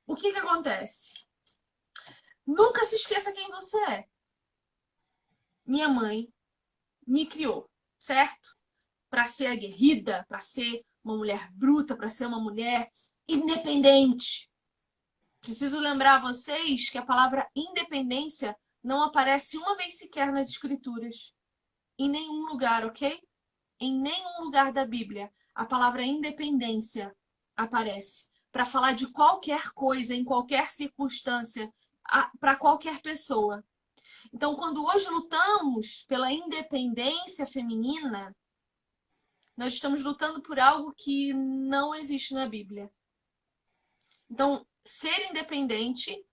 o que acontece? Nunca se esqueça quem você é. Minha mãe me criou, certo? Para ser aguerrida, para ser uma mulher bruta, para ser uma mulher independente. Preciso lembrar a vocês que a palavra independência não aparece uma vez sequer nas escrituras. Em nenhum lugar, ok? Em nenhum lugar da Bíblia a palavra independência aparece para falar de qualquer coisa, em qualquer circunstância, para qualquer pessoa. Então, quando hoje lutamos pela independência feminina, nós estamos lutando por algo que não existe na Bíblia. Então, ser independente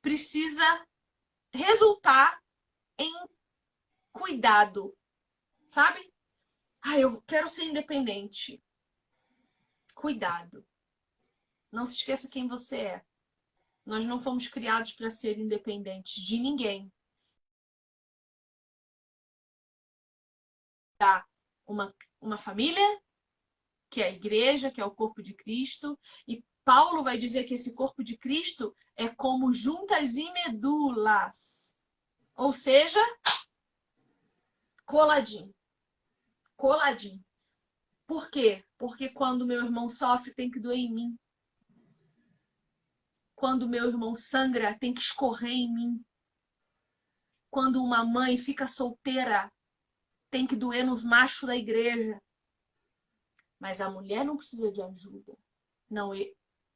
precisa resultar em cuidado, sabe? Ah, eu quero ser independente. Cuidado. Não se esqueça quem você é. Nós não fomos criados para ser independentes de ninguém. Tá? Uma família, que é a igreja, que é o corpo de Cristo. E Paulo vai dizer que esse corpo de Cristo é como juntas e medulas. Ou seja, coladinho. Coladinho. Por quê? Porque quando meu irmão sofre, tem que doer em mim. Quando meu irmão sangra, tem que escorrer em mim. Quando uma mãe fica solteira, tem que doer nos machos da igreja. Mas a mulher não precisa de ajuda. Não,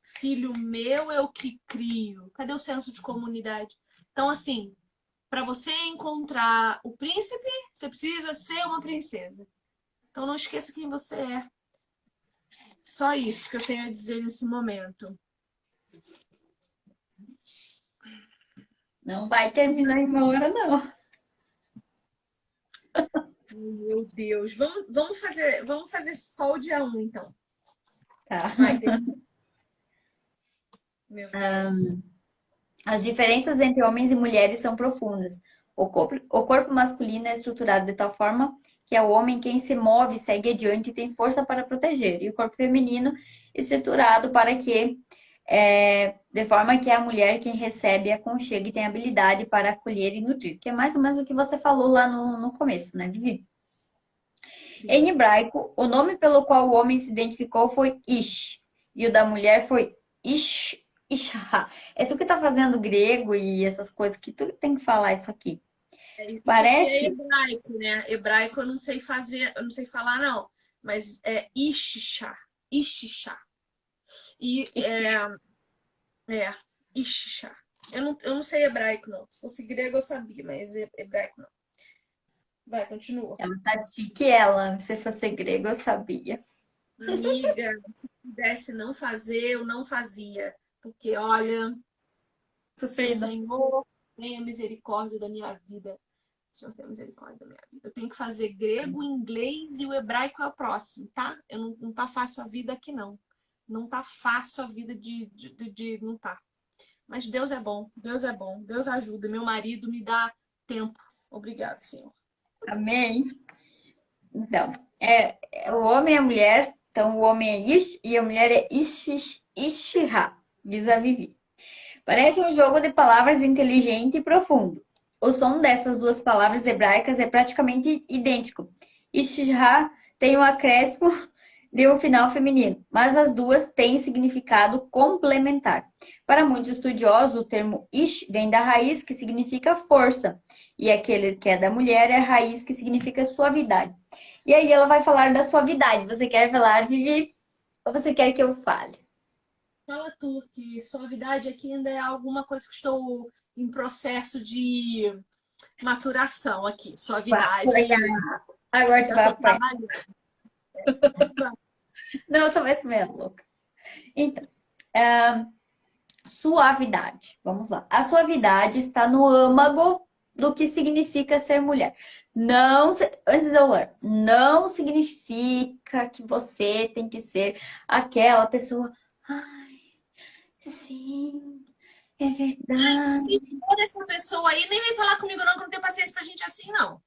filho meu é o que crio. Cadê o senso de comunidade? Então, assim, para você encontrar o príncipe, você precisa ser uma princesa. Então, não esqueça quem você é. Só isso que eu tenho a dizer nesse momento. Não vai terminar em uma hora, não. Meu Deus. Vamos fazer só o dia 1, então. Tá. Vai, meu Deus. As diferenças entre homens e mulheres são profundas. O corpo masculino é estruturado de tal forma que é o homem quem se move, segue adiante e tem força para proteger. E o corpo feminino estruturado para que, de forma que é a mulher quem recebe, aconchega e tem habilidade para acolher e nutrir. Que é mais ou menos o que você falou lá no começo, né, Vivi? Em Sim. hebraico, o nome pelo qual o homem se identificou foi Ish, e o da mulher foi Isha. É tu que tá fazendo grego e essas coisas que tu tem que falar isso aqui. Isso aqui é Parece. hebraico, né? Hebraico eu não sei fazer, eu não sei falar, não. Mas é Ishisha. Ishisha. E é Ishisha. Eu não sei hebraico, não. Se fosse grego eu sabia, mas hebraico não. Vai, continua. Ela tá chique, ela. Se fosse grego, eu sabia. Amiga, se pudesse não fazer, eu não fazia. Porque, olha, se o Sofrida. Senhor tenha misericórdia da minha vida. O Senhor tenha misericórdia da minha vida. Eu tenho que fazer grego, inglês e o hebraico é o próximo, tá? Não tá fácil a vida aqui, não. Não tá fácil a vida não tá. Mas Deus é bom, Deus é bom, Deus ajuda. Meu marido me dá tempo. Obrigado, Senhor. Amém. Então, o homem e a mulher. Então, o homem é Ish e a mulher é Ishiha, diz a Vivi. Parece um jogo de palavras inteligente e profundo. O som dessas duas palavras hebraicas é praticamente idêntico. Ishha tem um acréscimo de um final feminino, mas as duas têm significado complementar. Para muitos estudiosos, o termo ish vem da raiz que significa força, e aquele que é da mulher é a raiz que significa suavidade. E aí ela vai falar da suavidade. Você quer falar, Vivi? Ou você quer que eu fale? Fala tu, que suavidade aqui ainda é alguma coisa que estou em processo de maturação aqui. Vai, Suavidade, apanhar. Agora tu eu vai tô apanhar. trabalhando. Não, talvez meio louca. Então, suavidade. Vamos lá. A suavidade está no âmago do que significa ser mulher. Não, antes de eu ler, não significa que você tem que ser aquela pessoa. Ai, sim, é Se verdade. for essa pessoa aí, nem vem falar comigo não, que eu não tenho paciência pra gente assim, não.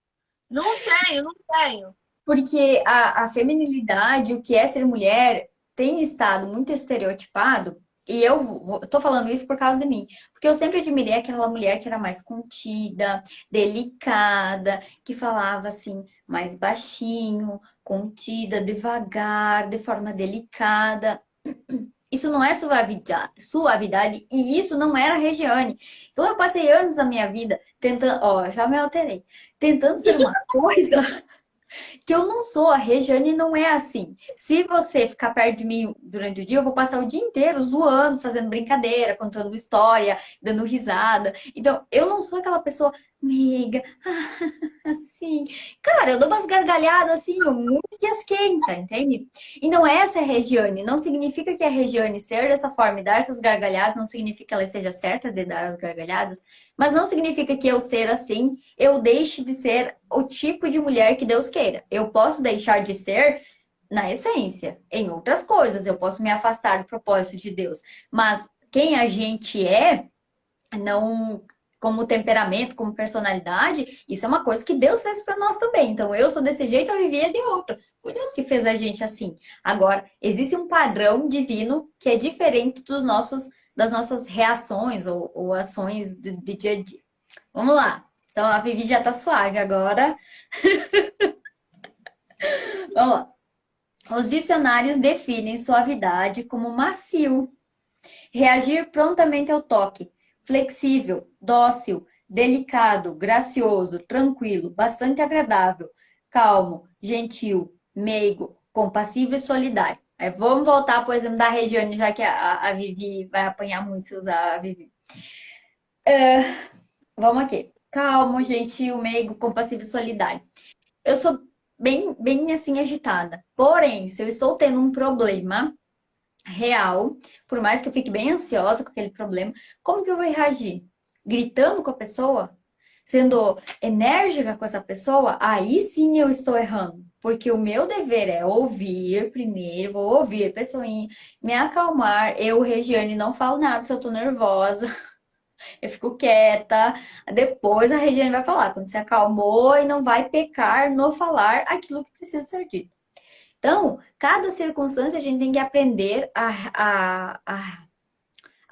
Não tenho, não tenho. Porque a feminilidade, o que é ser mulher, tem estado muito estereotipado. E eu tô falando isso por causa de mim. Porque eu sempre admirei aquela mulher que era mais contida, delicada, que falava assim, mais baixinho, contida, devagar, de forma delicada. Isso não é suavidade e isso não era Regiane. Então eu passei anos da minha vida tentando, ó, já me alterei, tentando ser uma coisa que eu não sou, a Regiane não é assim. Se você ficar perto de mim durante o dia, eu vou passar o dia inteiro zoando, fazendo brincadeira, contando história, dando risada. Então, eu não sou aquela pessoa meiga, assim. Cara, eu dou umas gargalhadas assim, o mundo que as quenta, entende? Então, essa é a Regiane. Não significa que a Regiane ser dessa forma e dar essas gargalhadas, não significa que ela seja certa de dar as gargalhadas, mas não significa que eu ser assim, eu deixe de ser o tipo de mulher que Deus queira. Eu posso deixar de ser na essência. Em outras coisas, eu posso me afastar do propósito de Deus. Mas quem a gente é, não como temperamento, como personalidade, isso é uma coisa que Deus fez para nós também. Então, eu sou desse jeito, eu vivia de outro. Foi Deus que fez a gente assim. Agora, existe um padrão divino que é diferente das nossas reações ou ações de dia a dia. Vamos lá. Então, a Vivi já tá suave agora. Vamos lá. Os dicionários definem suavidade como macio, reagir prontamente ao toque, flexível, dócil, delicado, gracioso, tranquilo, bastante agradável, calmo, gentil, meigo, compassivo e solidário. Aí vamos voltar, por exemplo, da Regiane, já que a Vivi vai apanhar muito se usar a Vivi. Vamos aqui. Calmo, gentil, meigo, compassivo e solidário. Eu sou bem assim agitada. Porém, se eu estou tendo um problema real, por mais que eu fique bem ansiosa com aquele problema, como que eu vou reagir? Gritando com a pessoa? Sendo enérgica com essa pessoa? Aí sim eu estou errando. Porque o meu dever é ouvir primeiro, vou ouvir a pessoinha, me acalmar. Eu, Regiane, não falo nada se eu tô nervosa. Eu fico quieta. Depois a Regiane vai falar, quando se acalmou e não vai pecar no falar aquilo que precisa ser dito. Então, cada circunstância a gente tem que aprender a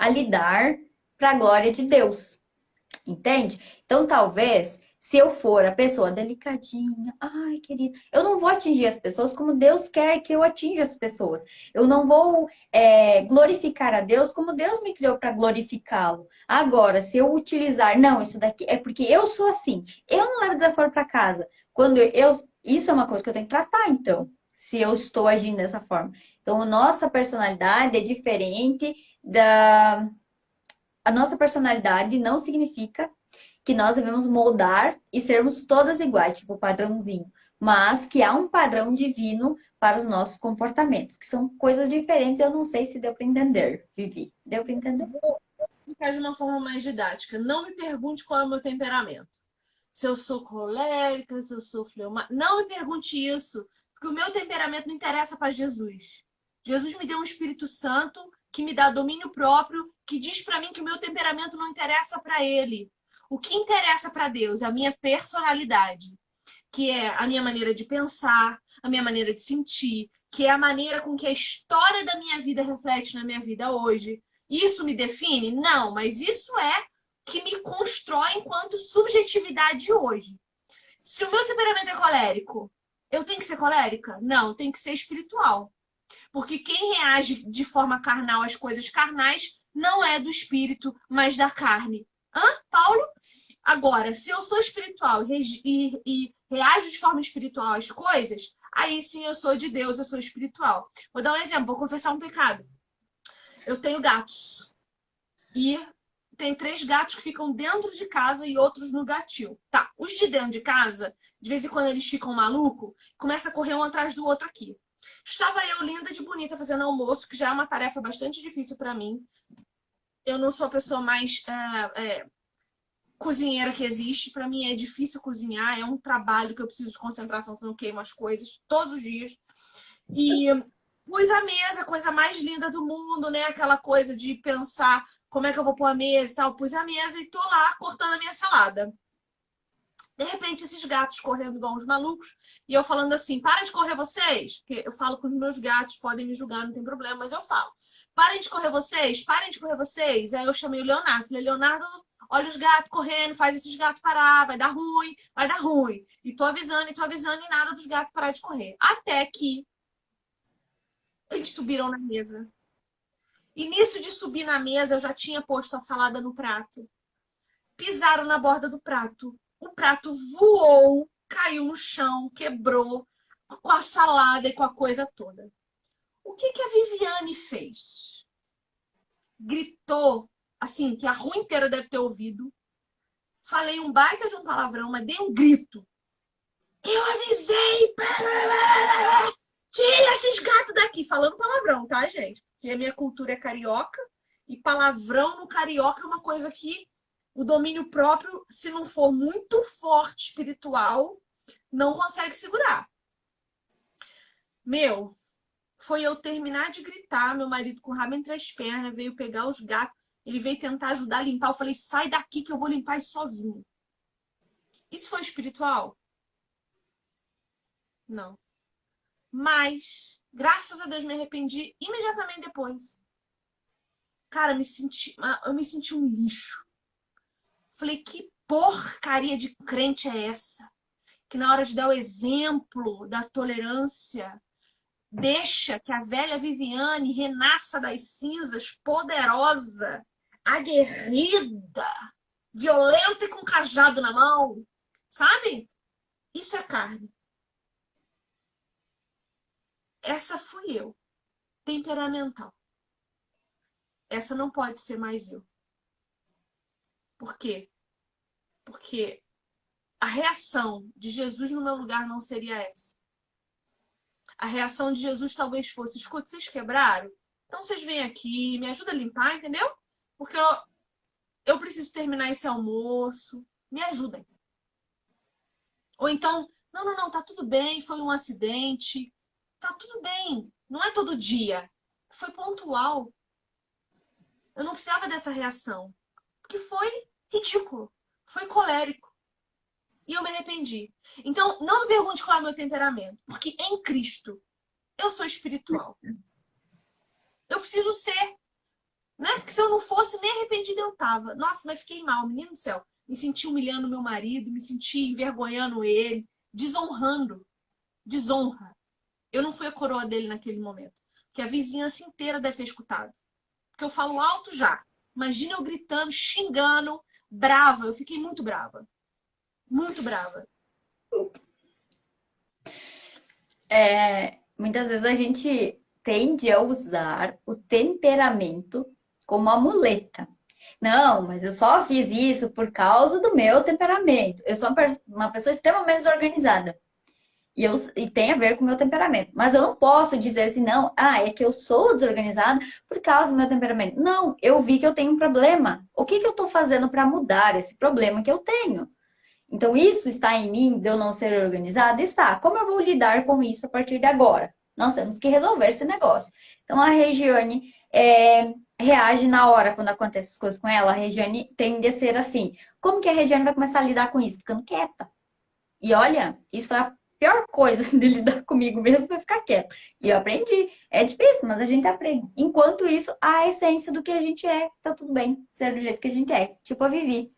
lidar para a glória de Deus, entende? Então, talvez, se eu for a pessoa delicadinha, ai, querida, eu não vou atingir as pessoas como Deus quer que eu atinja as pessoas. Eu não vou glorificar a Deus como Deus me criou para glorificá-lo. Agora, se eu utilizar, não, isso daqui é porque eu sou assim, eu não levo desaforo para casa. Isso é uma coisa que eu tenho que tratar, então, se eu estou agindo dessa forma. Então, a nossa personalidade é diferente da. A nossa personalidade não significa que nós devemos moldar e sermos todas iguais, tipo padrãozinho, mas que há um padrão divino para os nossos comportamentos, que são coisas diferentes. Eu não sei se deu para entender, Vivi. Deu para entender? Vou explicar de uma forma mais didática. Não me pergunte qual é o meu temperamento. Se eu sou colérica, se eu sou fleumática. Não me pergunte isso, porque o meu temperamento não interessa para Jesus. Jesus me deu um Espírito Santo que me dá domínio próprio, que diz para mim que o meu temperamento não interessa para ele. O que interessa para Deus é a minha personalidade, que é a minha maneira de pensar, a minha maneira de sentir, que é a maneira com que a história da minha vida reflete na minha vida hoje. Isso me define? Não, mas isso é que me constrói enquanto subjetividade hoje. Se o meu temperamento é colérico, eu tenho que ser colérica? Não, eu tenho que ser espiritual. Porque quem reage de forma carnal às coisas carnais não é do espírito, mas da carne. Hã, Paulo? Agora, se eu sou espiritual e reajo de forma espiritual às coisas, aí sim eu sou de Deus, eu sou espiritual. Vou dar um exemplo, vou confessar um pecado. Eu tenho gatos. E tem 3 gatos que ficam dentro de casa e outros no gatil. Tá, os de dentro de casa, de vez em quando eles ficam malucos, começa a correr um atrás do outro aqui. Estava eu, linda de bonita, fazendo almoço, que já é uma tarefa bastante difícil para mim. Eu não sou a pessoa mais cozinheira que existe. Para mim é difícil cozinhar, é um trabalho que eu preciso de concentração, que eu não queimo as coisas todos os dias. E pus a mesa, a coisa mais linda do mundo, né? Aquela coisa de pensar como é que eu vou pôr a mesa e tal. Pus a mesa e tô lá cortando a minha salada. De repente, esses gatos correndo igual uns malucos. E eu falando assim, para de correr vocês. Porque eu falo com os meus gatos, podem me julgar, não tem problema, mas eu falo. Parem de correr vocês, parem de correr vocês. Aí eu chamei o Leonardo. Falei, Leonardo, olha os gatos correndo, faz esses gatos parar, vai dar ruim, vai dar ruim. E tô avisando e nada dos gatos parar de correr. Até que eles subiram na mesa. E nisso de subir na mesa, eu já tinha posto a salada no prato. Pisaram na borda do prato. O prato voou, caiu no chão, quebrou, com a salada e com a coisa toda. O que que a Viviane fez? Gritou, assim, que a rua inteira deve ter ouvido. Falei um baita de um palavrão, mas dei um grito. Eu avisei! Tira esses gatos daqui! Falando palavrão, tá, gente? Porque a minha cultura é carioca e palavrão no carioca é uma coisa que o domínio próprio, se não for muito forte espiritual, não consegue segurar. Meu, foi eu terminar de gritar, meu marido com o rabo entre as pernas, veio pegar os gatos, ele veio tentar ajudar a limpar. Eu falei, sai daqui que eu vou limpar isso sozinho. Isso foi espiritual? Não. Mas, graças a Deus, me arrependi imediatamente depois. Cara, eu me senti um lixo. Falei, que porcaria de crente é essa? Que na hora de dar o exemplo da tolerância, deixa que a velha Viviane renasça das cinzas, poderosa, aguerrida, violenta e com cajado na mão. Sabe? Isso é carne. Essa fui eu, temperamental. Essa não pode ser mais eu. Por quê? Porque a reação de Jesus no meu lugar não seria essa. A reação de Jesus talvez fosse: escuta, vocês quebraram? Então vocês vêm aqui, me ajuda a limpar, entendeu? Porque eu preciso terminar esse almoço, me ajudem. Ou então, não, não, não, tá tudo bem, foi um acidente, tá tudo bem, não é todo dia. Foi pontual. Eu não precisava dessa reação, porque foi ridículo, foi colérico. E eu me arrependi. Então, não me pergunte qual é o meu temperamento, porque em Cristo eu sou espiritual. Eu preciso ser, né? Porque se eu não fosse, nem arrependida eu tava. Nossa, mas fiquei mal, menino do céu. Me senti humilhando meu marido, me senti envergonhando ele, desonrando. Desonra. Eu não fui a coroa dele naquele momento. Porque a vizinhança inteira deve ter escutado. Porque eu falo alto já. Imagina eu gritando, xingando, brava. Eu fiquei muito brava. Muito brava. Muitas vezes a gente tende a usar o temperamento como uma muleta. Não, mas eu só fiz isso por causa do meu temperamento. Eu sou uma pessoa extremamente desorganizada. E tem a ver com o meu temperamento. Mas eu não posso dizer assim, não, é que eu sou desorganizada por causa do meu temperamento. Não, eu vi que eu tenho um problema. O que que eu estou fazendo para mudar esse problema que eu tenho? Então, isso está em mim, de eu não ser organizada? Está. Como eu vou lidar com isso a partir de agora? Nós temos que resolver esse negócio. Então, a Regiane reage na hora quando acontecem as coisas com ela. A Regiane tende a ser assim. Como que a Regiane vai começar a lidar com isso? Ficando quieta. E olha, isso foi a pior coisa de lidar comigo mesmo, foi ficar quieta. E eu aprendi. É difícil, mas a gente aprende. Enquanto isso, a essência do que a gente é, tá tudo bem. Ser do jeito que a gente é. Tipo a Vivi.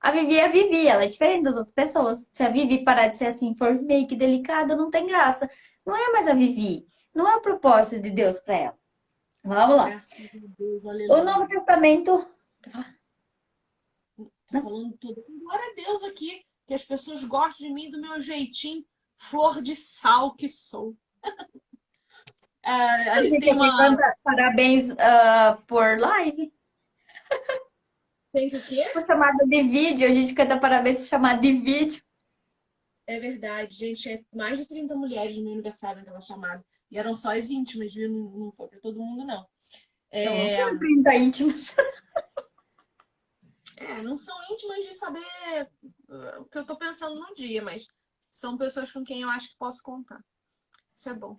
A Vivi é a Vivi, ela é diferente das outras pessoas. Se a Vivi parar de ser assim, for meio que delicada, não tem graça. Não é mais a Vivi. Não é o propósito de Deus para ela. Vamos lá. Graças a Deus, O Novo aleluia. Testamento. Tô falando tudo com glória a Deus aqui, que as pessoas gostam de mim do meu jeitinho, flor de sal que sou. A Aí gente tem aqui uma. canta parabéns por live. Tem que o quê? Por chamada de vídeo, a gente canta parabéns por chamada de vídeo. É verdade, gente. É mais de 30 mulheres no meu aniversário naquela chamada. E eram só as íntimas, viu? Não foi pra todo mundo, não. Eu não É, tenho 30 íntimos. não são íntimas de saber o que eu tô pensando no dia, mas são pessoas com quem eu acho que posso contar. Isso é bom.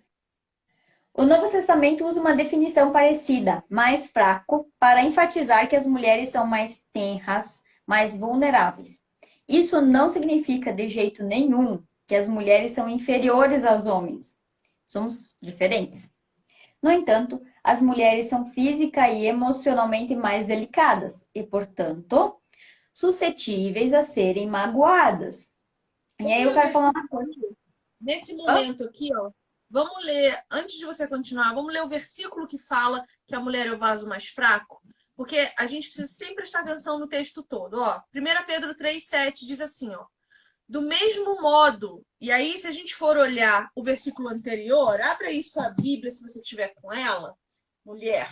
O Novo Testamento usa uma definição parecida, mais fraco, para enfatizar que as mulheres são mais tenras, mais vulneráveis. Isso não significa de jeito nenhum que as mulheres são inferiores aos homens. Somos diferentes. No entanto, as mulheres são física e emocionalmente mais delicadas e, portanto, suscetíveis a serem magoadas. E Vamos aí ler eu o quero falar versículo uma coisa. aqui. Nesse Hã? momento aqui, ó. Vamos ler, antes de você continuar, vamos ler o versículo que fala que a mulher é o vaso mais fraco. Porque a gente precisa sempre prestar atenção no texto todo. Ó, 1 Pedro 3,7 diz assim, ó. Do mesmo modo, e aí, se a gente for olhar o versículo anterior, abre aí sua Bíblia se você tiver com ela, mulher.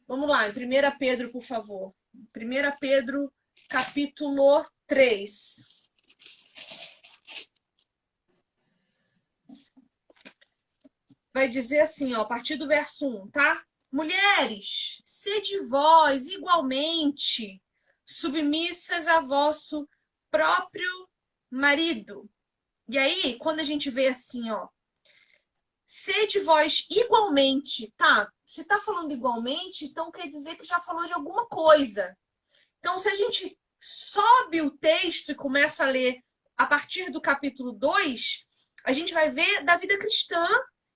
Vamos lá, em 1 Pedro, por favor. 1 Pedro, capítulo 3. Vai dizer assim, ó, a partir do verso 1, tá? Mulheres, sede vós igualmente submissas a vosso próprio marido. E aí, quando a gente vê assim, ó, Sede vós igualmente, tá? Se tá falando igualmente, então quer dizer que já falou de alguma coisa. Então, se a gente sobe o texto e começa a ler a partir do capítulo 2, a gente vai ver da vida cristã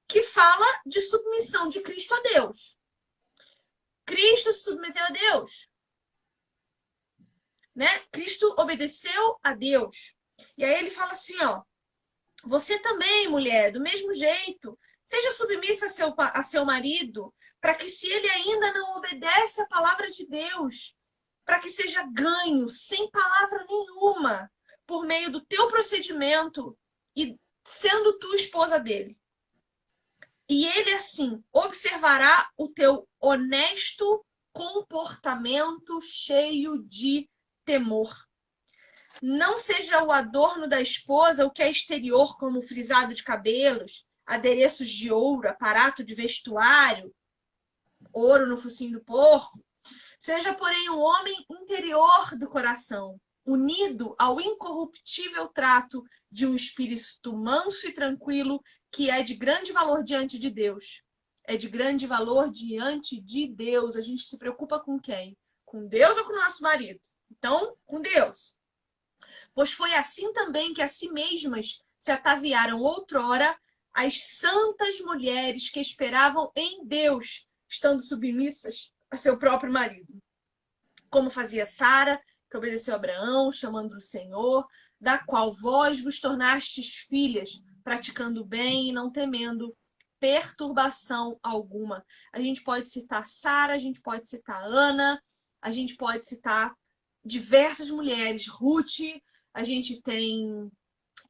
que fala de submissão de Cristo a Deus. Cristo se submeteu a Deus, né? Cristo obedeceu a Deus. E aí ele fala assim, ó, você também, mulher, do mesmo jeito, seja submissa a seu marido, para que se ele ainda não obedece à palavra de Deus, para que seja ganho sem palavra nenhuma, por meio do teu procedimento e sendo tu esposa dele. E ele, assim, observará o teu honesto comportamento cheio de temor. Não seja o adorno da esposa o que é exterior, como frisado de cabelos, adereços de ouro, aparato de vestuário, ouro no focinho do porco. Seja, porém, um homem interior do coração, unido ao incorruptível trato de um espírito manso e tranquilo, que é de grande valor diante de Deus. É de grande valor diante de Deus. A gente se preocupa com quem? Com Deus ou com o nosso marido? Então, com Deus. Pois foi assim também que a si mesmas se ataviaram outrora as santas mulheres que esperavam em Deus, estando submissas a seu próprio marido. Como fazia Sara, que obedeceu a Abraão, chamando o Senhor, da qual vós vos tornastes filhas, praticando o bem e não temendo perturbação alguma. A gente pode citar Sara, a gente pode citar Ana, a gente pode citar diversas mulheres, Ruth, a gente tem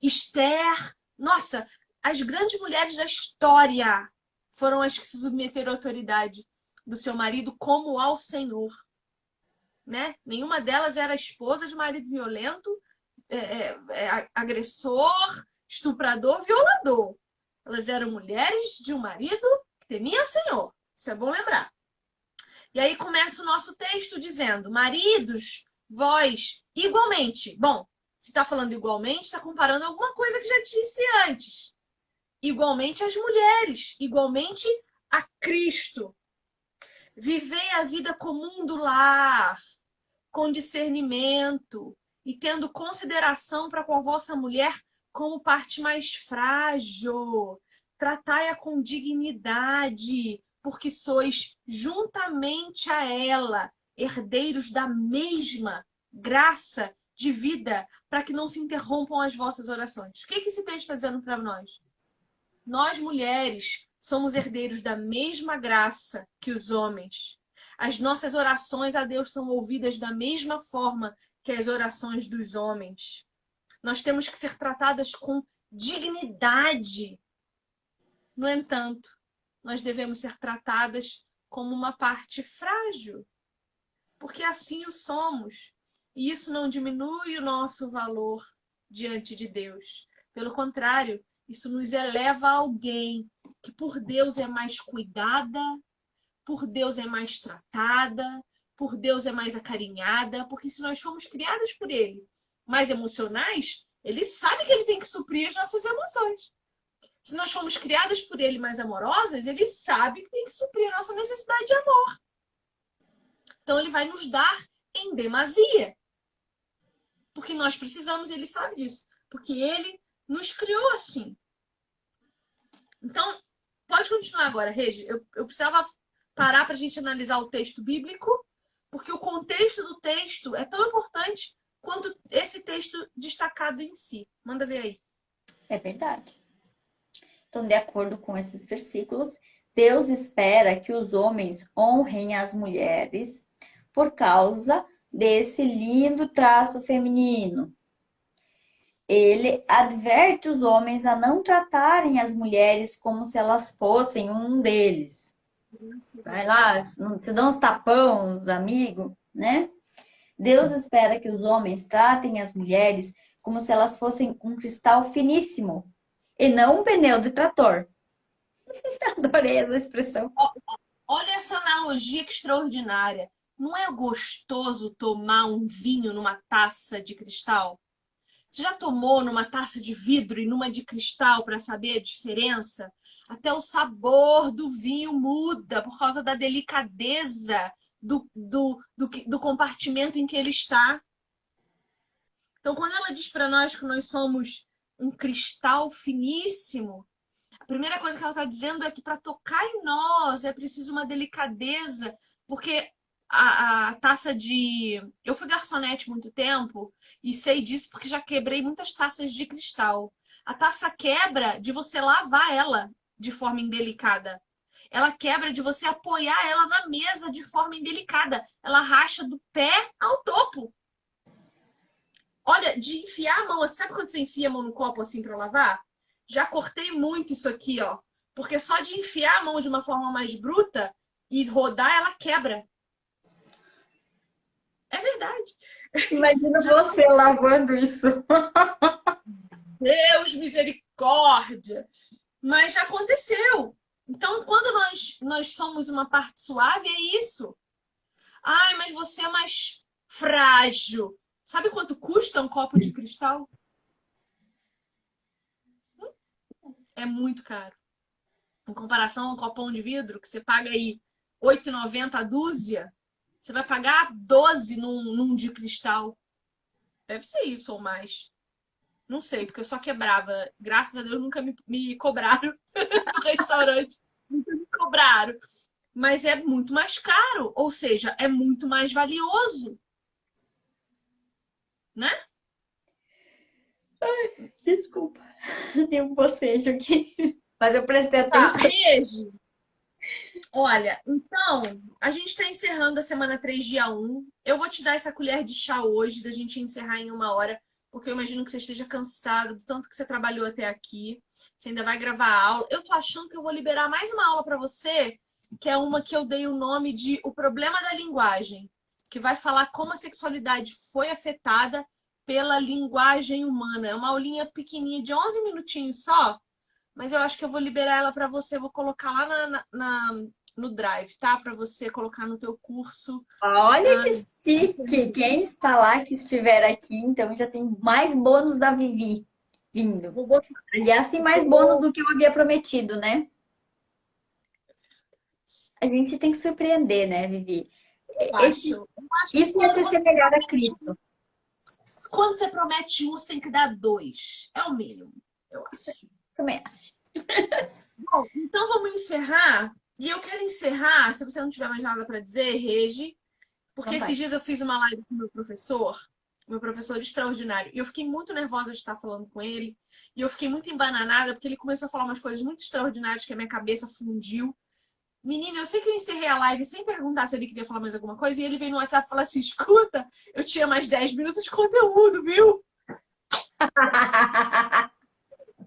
Esther. Nossa, as grandes mulheres da história foram as que se submeteram à autoridade do seu marido como ao Senhor. Né? Nenhuma delas era esposa de marido violento, agressor, estuprador, violador. Elas eram mulheres de um marido que temia o Senhor. Isso é bom lembrar. E aí começa o nosso texto dizendo: maridos, vós, igualmente. Bom, se está falando igualmente, está comparando alguma coisa que já disse antes. Igualmente às mulheres, igualmente a Cristo. Vivei a vida comum do lar, com discernimento e tendo consideração para com a vossa mulher como parte mais frágil. Tratai-a com dignidade, porque sois juntamente a ela herdeiros da mesma graça de vida, para que não se interrompam as vossas orações. O que esse texto está dizendo para nós? Nós, mulheres, somos herdeiros da mesma graça que os homens. As nossas orações a Deus são ouvidas da mesma forma que as orações dos homens. Nós temos que ser tratadas com dignidade. No entanto, nós devemos ser tratadas como uma parte frágil, porque assim o somos. E isso não diminui o nosso valor diante de Deus. Pelo contrário, isso nos eleva a alguém que por Deus é mais cuidada, por Deus é mais tratada, por Deus é mais acarinhada, porque se nós fomos criadas por Ele mais emocionais, Ele sabe que Ele tem que suprir as nossas emoções. Se nós fomos criadas por Ele mais amorosas, Ele sabe que tem que suprir a nossa necessidade de amor. Então Ele vai nos dar em demasia. Porque nós precisamos, Ele sabe disso. Porque Ele nos criou assim. Então, pode continuar agora, Regi. Eu precisava parar para a gente analisar o texto bíblico, porque o contexto do texto é tão importante quanto esse texto destacado em si. Manda ver aí. É verdade. Então, de acordo com esses versículos, Deus espera que os homens honrem as mulheres por causa desse lindo traço feminino. Ele adverte os homens a não tratarem as mulheres como se elas fossem um deles. Vai lá, se dão uns tapão, uns amigos, né? Deus espera que os homens tratem as mulheres como se elas fossem um cristal finíssimo e não um pneu de trator. Adorei essa expressão. Olha essa analogia que extraordinária. Não é gostoso tomar um vinho numa taça de cristal? Você já tomou numa taça de vidro e numa de cristal para saber a diferença? Até o sabor do vinho muda por causa da delicadeza do compartimento em que ele está. Então, quando ela diz para nós que nós somos um cristal finíssimo, a primeira coisa que ela está dizendo é que para tocar em nós é preciso uma delicadeza, porque a taça de. Eu fui garçonete muito tempo e sei disso porque já quebrei muitas taças de cristal. A taça quebra de você lavar ela de forma indelicada. Ela quebra de você apoiar ela na mesa de forma indelicada. Ela racha do pé ao topo. Olha, de enfiar a mão, sabe quando você enfia a mão no copo assim para lavar? Já cortei muito isso aqui, ó. Porque só de enfiar a mão de uma forma mais bruta e rodar, ela quebra. É verdade. Imagina você lavando isso. Deus, misericórdia. Mas já aconteceu. Então, quando nós somos uma parte suave, é isso. Ai, mas você é mais frágil. Sabe quanto custa um copo de cristal? É muito caro. Em comparação a um copão de vidro, que você paga aí R$ 8,90 a dúzia, você vai pagar 12 num de cristal. Deve ser isso ou mais. Não sei, porque eu só quebrava. Graças a Deus nunca me cobraram no restaurante. Nunca me cobraram. Mas é muito mais caro, ou seja, é muito mais valioso, né? Desculpa, tem um bocejo aqui. Mas eu prestei Tá, atenção. Regi, olha, então, a gente está encerrando a semana 3 dia 1. Eu vou te dar essa colher de chá hoje, da gente encerrar em 1 hora, porque eu imagino que você esteja cansado do tanto que você trabalhou até aqui. Você ainda vai gravar a aula. Eu tô achando que eu vou liberar mais uma aula para você, que é uma que eu dei o nome de O Problema da Linguagem, que vai falar como a sexualidade foi afetada pela linguagem humana. É uma aulinha pequenininha de 11 minutinhos só, mas eu acho que eu vou liberar ela para você. Vou colocar lá no Drive, tá? Para você colocar no teu curso. Olha Ah, que chique! Quem está lá que estiver aqui, então já tem mais bônus da Vivi vindo. vou botar. Aliás, tem mais bônus do que eu havia prometido, né? A gente tem que surpreender, né, Vivi? Eu acho que Isso é ser semelhante a Cristo. quando você promete um, você tem que dar dois. É o mínimo, eu acho. Também acho. Bom, então vamos encerrar. E eu quero encerrar, se você não tiver mais nada para dizer, Regi, porque Então esses vai. dias eu fiz uma live com o meu professor extraordinário, e eu fiquei muito nervosa de estar falando com ele, e eu fiquei muito embananada, porque ele começou a falar umas coisas muito extraordinárias que a minha cabeça fundiu. Menina, eu sei que eu encerrei a live sem perguntar se ele queria falar mais alguma coisa, e ele veio no WhatsApp e falou assim: escuta, eu tinha mais 10 minutos de conteúdo, viu?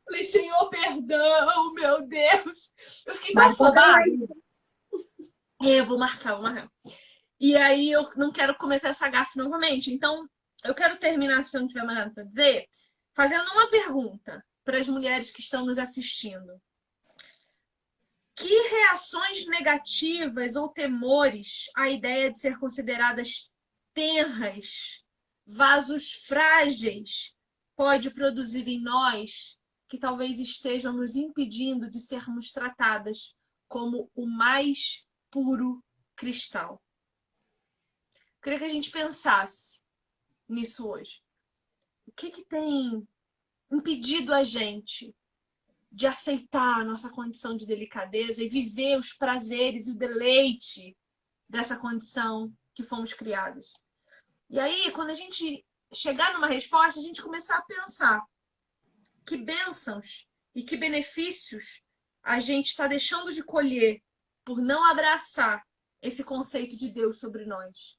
Falei, Senhor, perdão, meu Deus. Eu fiquei tão Marca outra afobada. live. É, vou marcar, vou marcar. E aí eu não quero cometer essa gafe novamente. Então, eu quero terminar, se eu não tiver mais nada para dizer, fazendo uma pergunta para as mulheres que estão nos assistindo. Que reações negativas ou temores à ideia de ser consideradas tenras, vasos frágeis, pode produzir em nós que talvez estejam nos impedindo de sermos tratadas como o mais puro cristal? Queria que a gente pensasse nisso hoje. O que tem impedido a gente de aceitar a nossa condição de delicadeza e viver os prazeres e o deleite dessa condição que fomos criadas? E aí, quando a gente chegar numa resposta, a gente começar a pensar que bênçãos e que benefícios a gente está deixando de colher por não abraçar esse conceito de Deus sobre nós.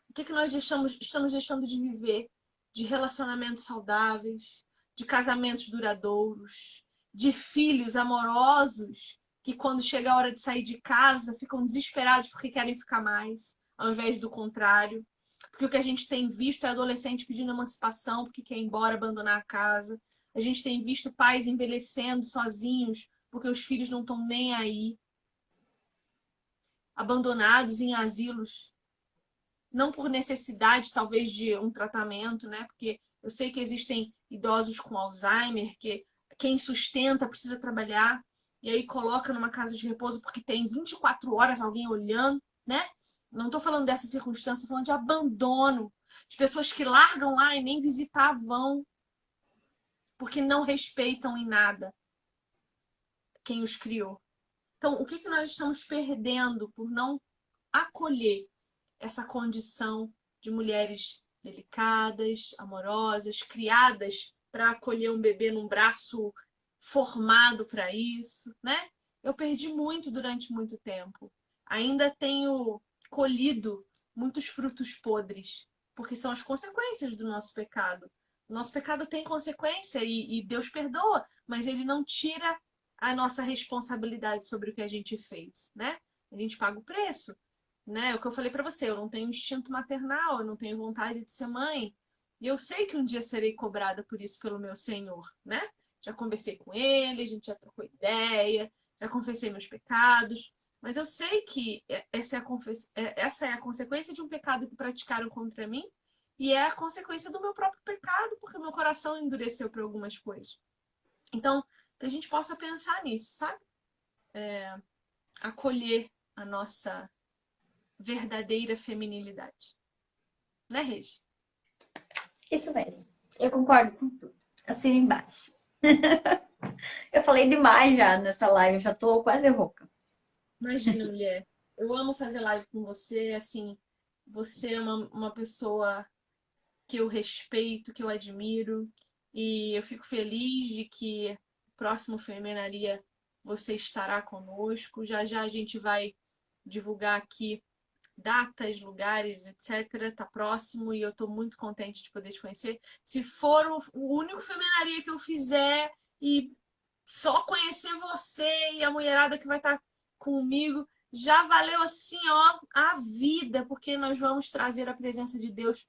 O que nós estamos deixando de viver de relacionamentos saudáveis, de casamentos duradouros, de filhos amorosos que, quando chega a hora de sair de casa, ficam desesperados porque querem ficar mais, ao invés do contrário. Porque o que a gente tem visto é adolescente pedindo emancipação porque quer ir embora, abandonar a casa. A gente tem visto pais envelhecendo sozinhos porque os filhos não estão nem aí, abandonados em asilos. não por necessidade, talvez, de um tratamento, né? Porque eu sei que existem idosos com Alzheimer, que quem sustenta precisa trabalhar, e aí coloca numa casa de repouso porque tem 24 horas alguém olhando, né? Não estou falando dessa circunstância, estou falando de abandono. De pessoas que largam lá e nem visitar vão, porque não respeitam em nada quem os criou. Então, o que nós estamos perdendo por não acolher essa condição de mulheres delicadas, amorosas, criadas para acolher um bebê num braço formado para isso, né? Eu perdi muito durante muito tempo. Ainda tenho colhido muitos frutos podres, porque são as consequências do nosso pecado. O nosso pecado tem consequência e Deus perdoa, mas ele não tira a nossa responsabilidade sobre o que a gente fez, né? A gente paga o preço, né? É o que eu falei para você, eu não tenho instinto maternal, eu não tenho vontade de ser mãe. E eu sei que um dia serei cobrada por isso pelo meu Senhor, né? Já conversei com ele, a gente já trocou ideia, já confessei meus pecados, mas eu sei que essa é a consequência de um pecado que praticaram contra mim e é a consequência do meu próprio pecado, porque o meu coração endureceu para algumas coisas. Então, que a gente possa pensar nisso, sabe? Acolher a nossa verdadeira feminilidade. Né, Regi? Isso mesmo. Eu concordo com tudo. Assina embaixo. Eu falei demais já nessa live, eu já tô quase rouca. Imagina, mulher. Eu amo fazer live com você, assim, você é uma pessoa que eu respeito, que eu admiro, e eu fico feliz de que o próximo Femenaria você estará conosco. Já já a gente vai divulgar aqui datas, lugares, etc. Tá próximo e eu tô muito contente de poder te conhecer. Se for o único Femenaria que eu fizer e só conhecer você e a mulherada que vai estar comigo, já valeu assim, ó, a vida, porque nós vamos trazer a presença de Deus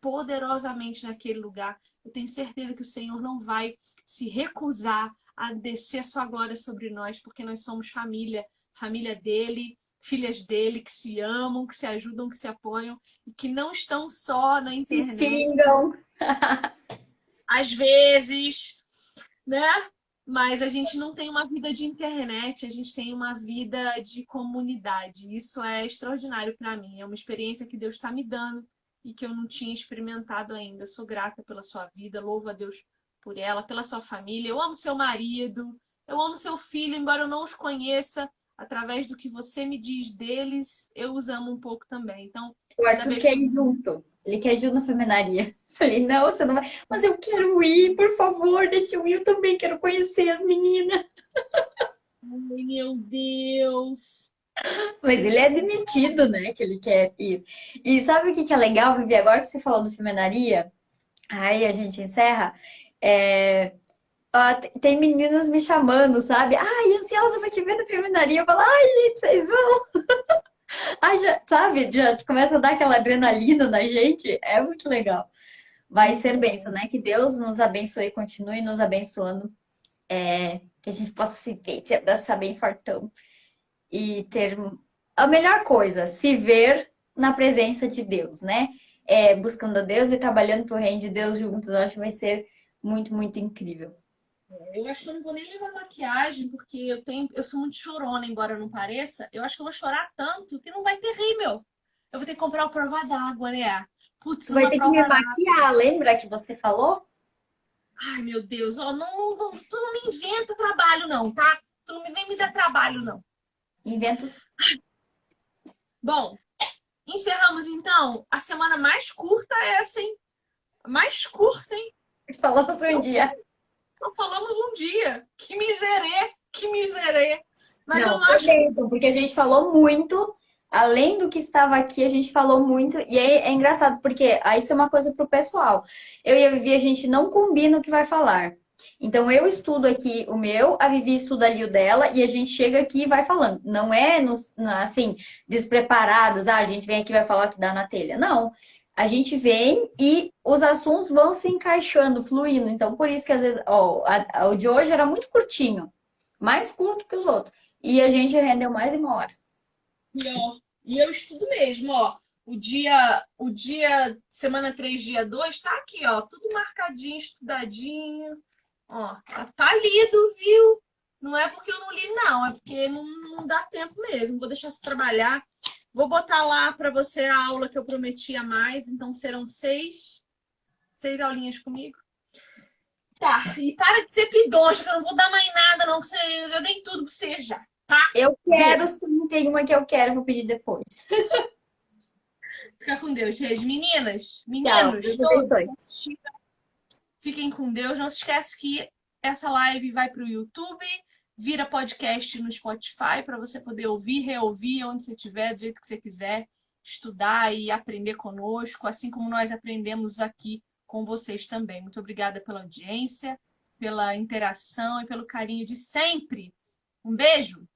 poderosamente naquele lugar. Eu tenho certeza que o Senhor não vai se recusar a descer sua glória sobre nós, porque nós somos família, família dele, filhas dele que se amam, que se ajudam, que se apoiam e que não estão só na Se internet, xingam. às vezes, né? Mas a gente não tem uma vida de internet, a gente tem uma vida de comunidade. Isso é extraordinário para mim. É uma experiência que Deus está me dando e que eu não tinha experimentado ainda. Eu sou grata pela sua vida, louvo a Deus por ela, pela sua família. Eu amo seu marido, eu amo seu filho, embora eu não os conheça. Através do que você me diz deles, eu os amo um pouco também. Então, O cada Arthur vez quer que ir junto. Ele quer ir junto na feminaria. Falei, não, você não vai. Mas eu quero ir, por favor, deixa eu ir. Eu também quero conhecer as meninas. ai, meu Deus! Mas ele é admitido, né, que ele quer ir. E sabe o que que é legal, Vivi? Agora que você falou do feminaria, aí a gente encerra. É, tem meninas me chamando, sabe? Ai, ansiosa pra te ver na feminaria. Eu falo, ai, gente, vocês vão. Ai, já, sabe? Já começa a dar aquela adrenalina na gente. É muito legal. Vai ser bênção, né? Que Deus nos abençoe e continue nos abençoando. Que a gente possa se ver, se abraçar bem fortão. E ter a melhor coisa, se ver na presença de Deus, né? Buscando a Deus e trabalhando pro reino de Deus juntos. Eu acho que vai ser muito, muito incrível. Eu acho que eu não vou nem levar maquiagem, porque eu sou muito chorona, embora não pareça. Eu acho que eu vou chorar tanto que não vai ter rímel. Eu vou ter que comprar uma prova d'água, né? Putz, Tu vai uma ter que me prova d'água. maquiar, lembra que você falou? Ai, meu Deus, ó, tu não me inventa trabalho, não, tá? Tu não me vem me dar trabalho, não. Inventos. Bom, encerramos então. A semana mais curta é essa, hein? Mais curta, hein? Falamos um dia. Não falamos um dia. Que miserê, que miserê. Mas eu Não, foi acho que bênção, porque a gente falou muito, além do que estava aqui, a gente falou muito, e é engraçado, porque aí isso é uma coisa pro pessoal. Eu e a Vivi, a gente não combina o que vai falar. Então, eu estudo aqui o meu, a Vivi estuda ali o dela, e a gente chega aqui e vai falando. Não é, assim, despreparados, a gente vem aqui e vai falar o que dá na telha. Não. A gente vem e os assuntos vão se encaixando, fluindo. Então, por isso que às vezes, ó, o de hoje era muito curtinho, mais curto que os outros. E a gente rendeu mais de 1 hora. melhor. E eu estudo mesmo, ó. semana 3 dia 2 tá aqui, ó, tudo marcadinho, estudadinho. Ó, tá lido, viu? Não é porque eu não li, não, é porque não dá tempo mesmo. Vou deixar você trabalhar. Vou botar lá para você a aula que eu prometi a mais, então serão seis aulinhas comigo. Tá, e para de ser pidoncha, que eu não vou dar mais nada, não, que você, eu já dei tudo pra você já, tá? Eu quero Beijo. sim, tem uma que eu quero, vou pedir depois. Fica com Deus, Reis. Meninas, Tchau, meninos, Deus todos abençoe. que assistiram, fiquem com Deus. Não se esquece que essa live vai para o YouTube, vira podcast no Spotify para você poder ouvir, reouvir onde você estiver, do jeito que você quiser, estudar e aprender conosco, assim como nós aprendemos aqui com vocês também. Muito obrigada pela audiência, pela interação e pelo carinho de sempre. Um beijo!